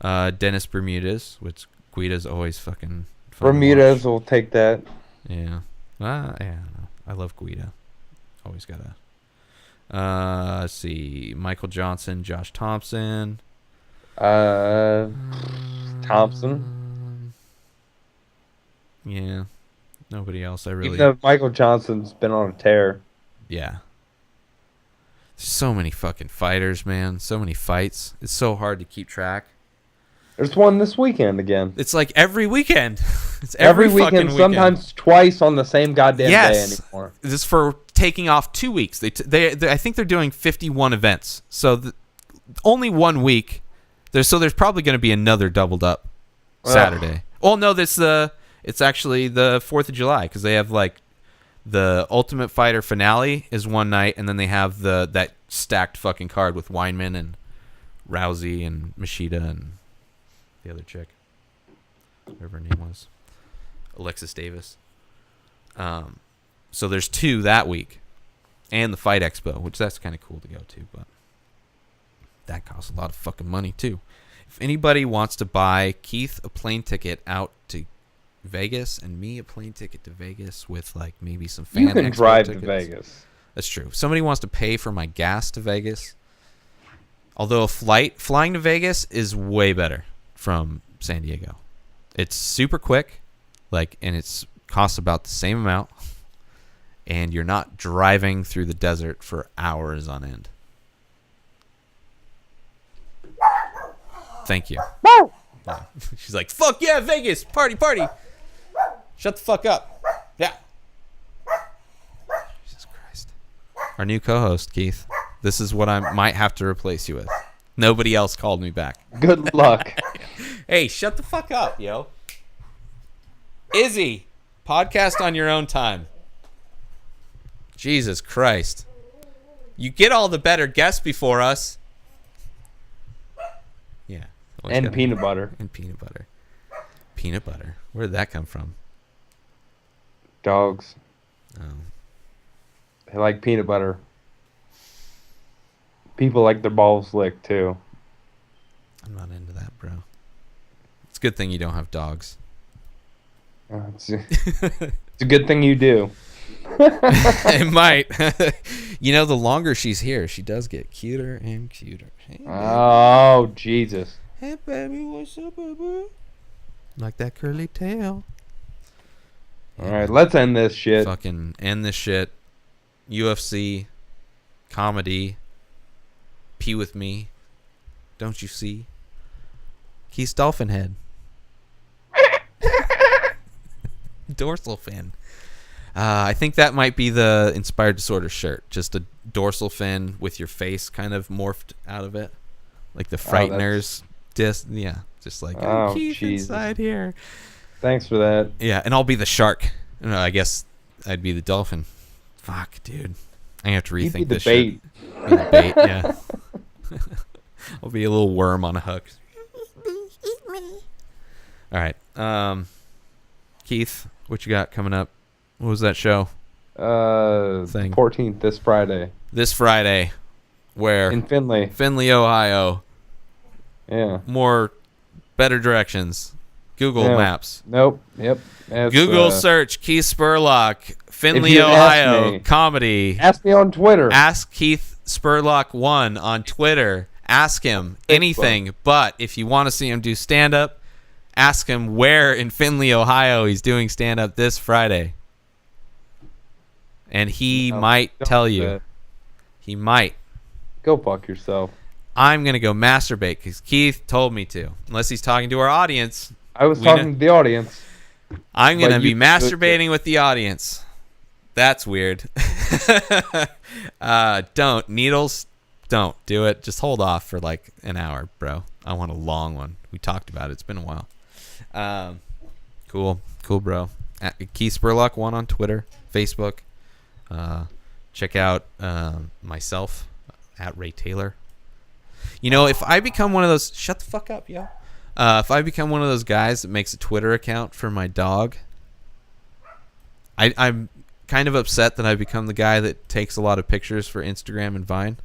B: Dennis Bermudez, which Guida's always fucking fun.
A: Bermudez will take that.
B: Yeah. I love Guida. Always gotta... let's see. Michael Johnson, Josh Thompson.
A: Thompson.
B: Yeah. Nobody else I really...
A: Even though Michael Johnson's been on a tear.
B: Yeah. So many fucking fighters, man. So many fights. It's so hard to keep track.
A: There's one this weekend again.
B: It's like every weekend. It's
A: every weekend, sometimes twice on the same goddamn day anymore.
B: This is for taking off 2 weeks. They I think they're doing 51 events. So only 1 week. There's probably going to be another doubled up Saturday. Oh no, it's actually the 4th of July because they have like the Ultimate Fighter finale is one night, and then they have that stacked fucking card with Weinman and Rousey and Machida and the other chick, whatever her name was, Alexis Davis. So there's 2 that week, and the Fight Expo, which that's kind of cool to go to, but that costs a lot of fucking money too. If anybody wants to buy Keith a plane ticket out to Vegas and me a plane ticket to Vegas with like maybe some fan
A: you can drive tickets. To Vegas.
B: That's true. If somebody wants to pay for my gas to Vegas, although flying to Vegas is way better from San Diego. It's super quick, and it's costs about the same amount, and you're not driving through the desert for hours on end. Thank you. Yeah. She's like, fuck yeah, Vegas, party. Shut the fuck up. Yeah. Jesus Christ. Our new co-host, Keith. This is what I might have to replace you with. Nobody else called me back.
A: Good luck.
B: Hey, shut the fuck up, yo. Izzy, podcast on your own time. Jesus Christ. You get all the better guests before us. Yeah.
A: And peanut butter.
B: And peanut butter. Peanut butter. Where did that come from?
A: Dogs.
B: Oh.
A: They like peanut butter. People like their balls licked, too.
B: I'm not into that, bro. It's a good thing you don't have dogs.
A: It's a good thing you do.
B: It might. The longer she's here, she does get cuter and cuter. Hey,
A: oh, Jesus.
B: Hey, baby, what's up, baby? Like that curly tail.
A: All right, let's end this shit.
B: Fucking end this shit. UFC, comedy, pee with me. Don't you see? Keith's dolphin head. Dorsal fin. I think that might be the Inspired Disorder shirt. Just a dorsal fin with your face kind of morphed out of it. Like the Frighteners. Just like Keith inside here.
A: Thanks for that.
B: Yeah, and I'll be the shark. No, I guess I'd be the dolphin. Fuck, dude. I have to rethink this shit. Be the bait, yeah. I'll be a little worm on a hook. All right. Keith, what you got coming up? What was that show?
A: 14th, this Friday.
B: This Friday. Where?
A: In Findlay.
B: Findlay, Ohio.
A: Yeah.
B: Better directions. Google Maps.
A: Nope. Yep.
B: Google search Keith Spurlock, Findlay, Ohio, comedy.
A: Ask me on Twitter.
B: Ask Keith Spurlock 1 on Twitter. Ask him anything, but if you want to see him do stand-up, ask him where in Findlay, Ohio he's doing stand-up this Friday. And he might tell you. He might.
A: Go fuck yourself.
B: I'm going to go masturbate because Keith told me to. Unless he's talking to our audience.
A: I was talking to the audience.
B: I'm going to be masturbating with the audience. That's weird. Don't. Needles, don't do it. Just hold off for like an hour, bro. I want a long one. We talked about it. It's been a while. Cool, bro. Keith Spurlock 1 on Twitter, Facebook. Check out myself at Ray Taylor. If I become one of those... Shut the fuck up, yo. If I become one of those guys that makes a Twitter account for my dog, I'm kind of upset that I've become the guy that takes a lot of pictures for Instagram and Vine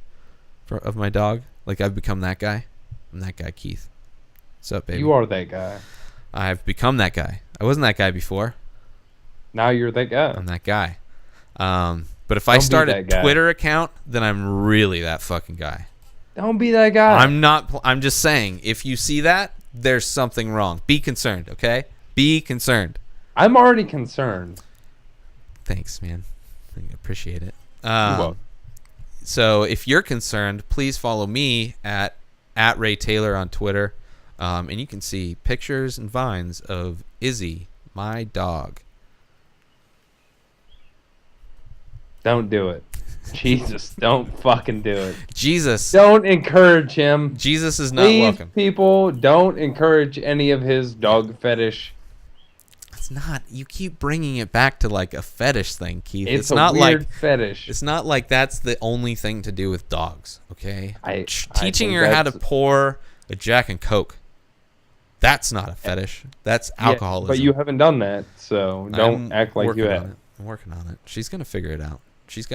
B: of my dog. Like, I've become that guy. I'm that guy, Keith. What's up, baby?
A: You are that guy.
B: I've become that guy. I wasn't that guy before.
A: Now you're that guy.
B: I'm that guy. But if I start a Twitter account, then I'm really that fucking guy.
A: Don't be that guy.
B: I'm not. I'm just saying, if you see that, there's something wrong. Be concerned, okay? Be concerned.
A: I'm already concerned.
B: Thanks, man. I appreciate it. So if you're concerned, please follow me at Ray Taylor on Twitter. And you can see pictures and vines of Izzy, my dog.
A: Don't do it. Jesus, don't fucking do it.
B: Jesus.
A: Don't encourage him.
B: Jesus is not
A: Please,
B: welcome.
A: People, don't encourage any of his dog fetish.
B: It's not. You keep bringing it back to like a fetish thing, Keith.
A: It's a
B: not
A: weird
B: like
A: fetish.
B: It's not like that's the only thing to do with dogs, okay? Teaching
A: I
B: her how to pour a Jack and Coke. That's not a fetish. That's alcoholism.
A: But you haven't done that, so don't act like you have.
B: I'm working on it. She's going to figure it out.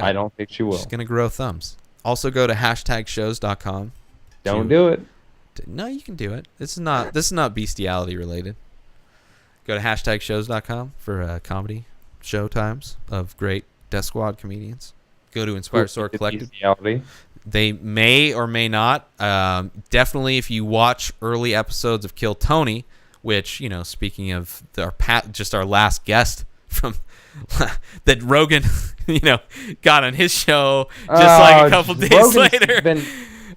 A: I don't think she will.
B: She's going to grow thumbs. Also go to #shows.com.
A: Don't do it.
B: No, you can do it. This is not bestiality related. Go to #shows.com for comedy show times of great Death Squad comedians. Go to Inspired Sword Collective. Bestiality. They may or may not. Definitely, if you watch early episodes of Kill Tony, which, you know, speaking of our last guest from that Rogan, you know, got on his show just like a couple days later.
A: Been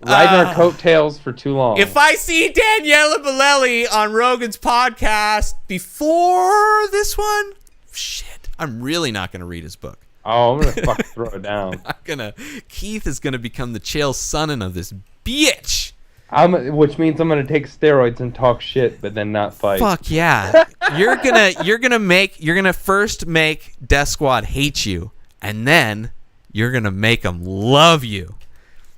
A: riding our coattails for too long.
B: If I see Daniela Bellelli on Rogan's podcast before this one, shit, I'm really not going to read his book.
A: Oh, I'm going to fucking throw it down.
B: Keith is going to become the Chael Sonnen of this bitch.
A: Which means I'm going to take steroids and talk shit, but then not fight.
B: Fuck yeah. You're gonna first make Death Squad hate you, and then you're going to make them love you.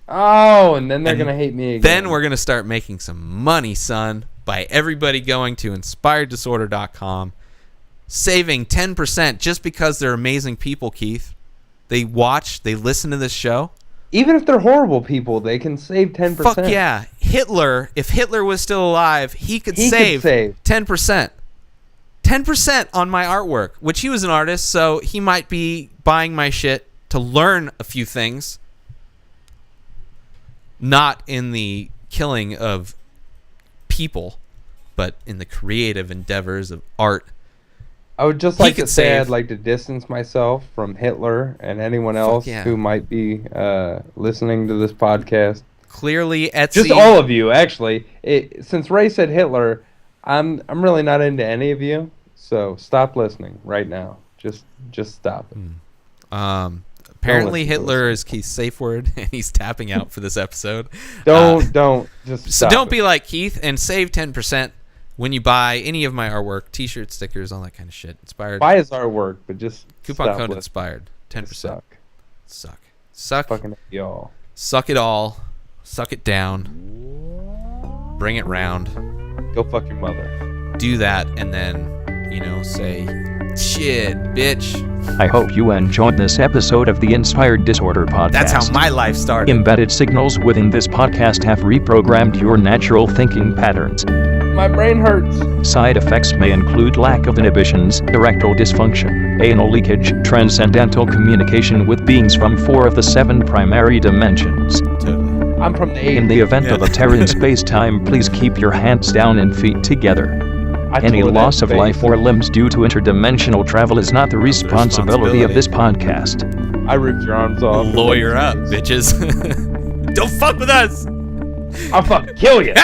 A: Oh, and then they're going to hate me again.
B: Then we're going to start making some money, son, by everybody going to inspireddisorder.com, saving 10% just because they're amazing people, Keith. They listen to this show.
A: Even if they're horrible people, they can save 10%.
B: Fuck yeah. Hitler, if Hitler was still alive, he could save 10%. 10% on my artwork, which he was an artist, so he might be buying my shit to learn a few things. Not in the killing of people, but in the creative endeavors of art.
A: I would just like to say I'd like to distance myself from Hitler and anyone else who might be listening to this podcast.
B: Clearly, Etsy.
A: Just all of you, actually. Since Ray said Hitler, I'm really not into any of you. So stop listening right now. Just stop it.
B: Apparently, Hitler is Keith's safe word, and he's tapping out for this episode.
A: Don't just stop.
B: So don't be like Keith and save 10%. When you buy any of my artwork, T-shirts, stickers, all that kind of shit. Inspired.
A: Buy his artwork, but just
B: coupon code Inspired. 10%. Suck.
A: Fucking y'all.
B: Suck it all. Suck it down. Bring it round.
A: Go fuck your mother.
B: Do that, and then, say, shit, bitch.
H: I hope you enjoyed this episode of the Inspired Disorder podcast.
B: That's how my life started.
H: Embedded signals within this podcast have reprogrammed your natural thinking patterns.
A: My brain hurts.
H: Side effects may include lack of inhibitions, erectile dysfunction, anal leakage, transcendental communication with beings from 4 of the 7 primary dimensions.
B: Totally.
A: I'm from the 8.
H: In the event of a tear in space-time, please keep your hands down and feet together. Any loss of life or limbs due to interdimensional travel is not the responsibility of this podcast.
A: I ripped your arms off.
B: Lawyer up, bitches. Don't fuck with us.
A: I'll fucking kill you.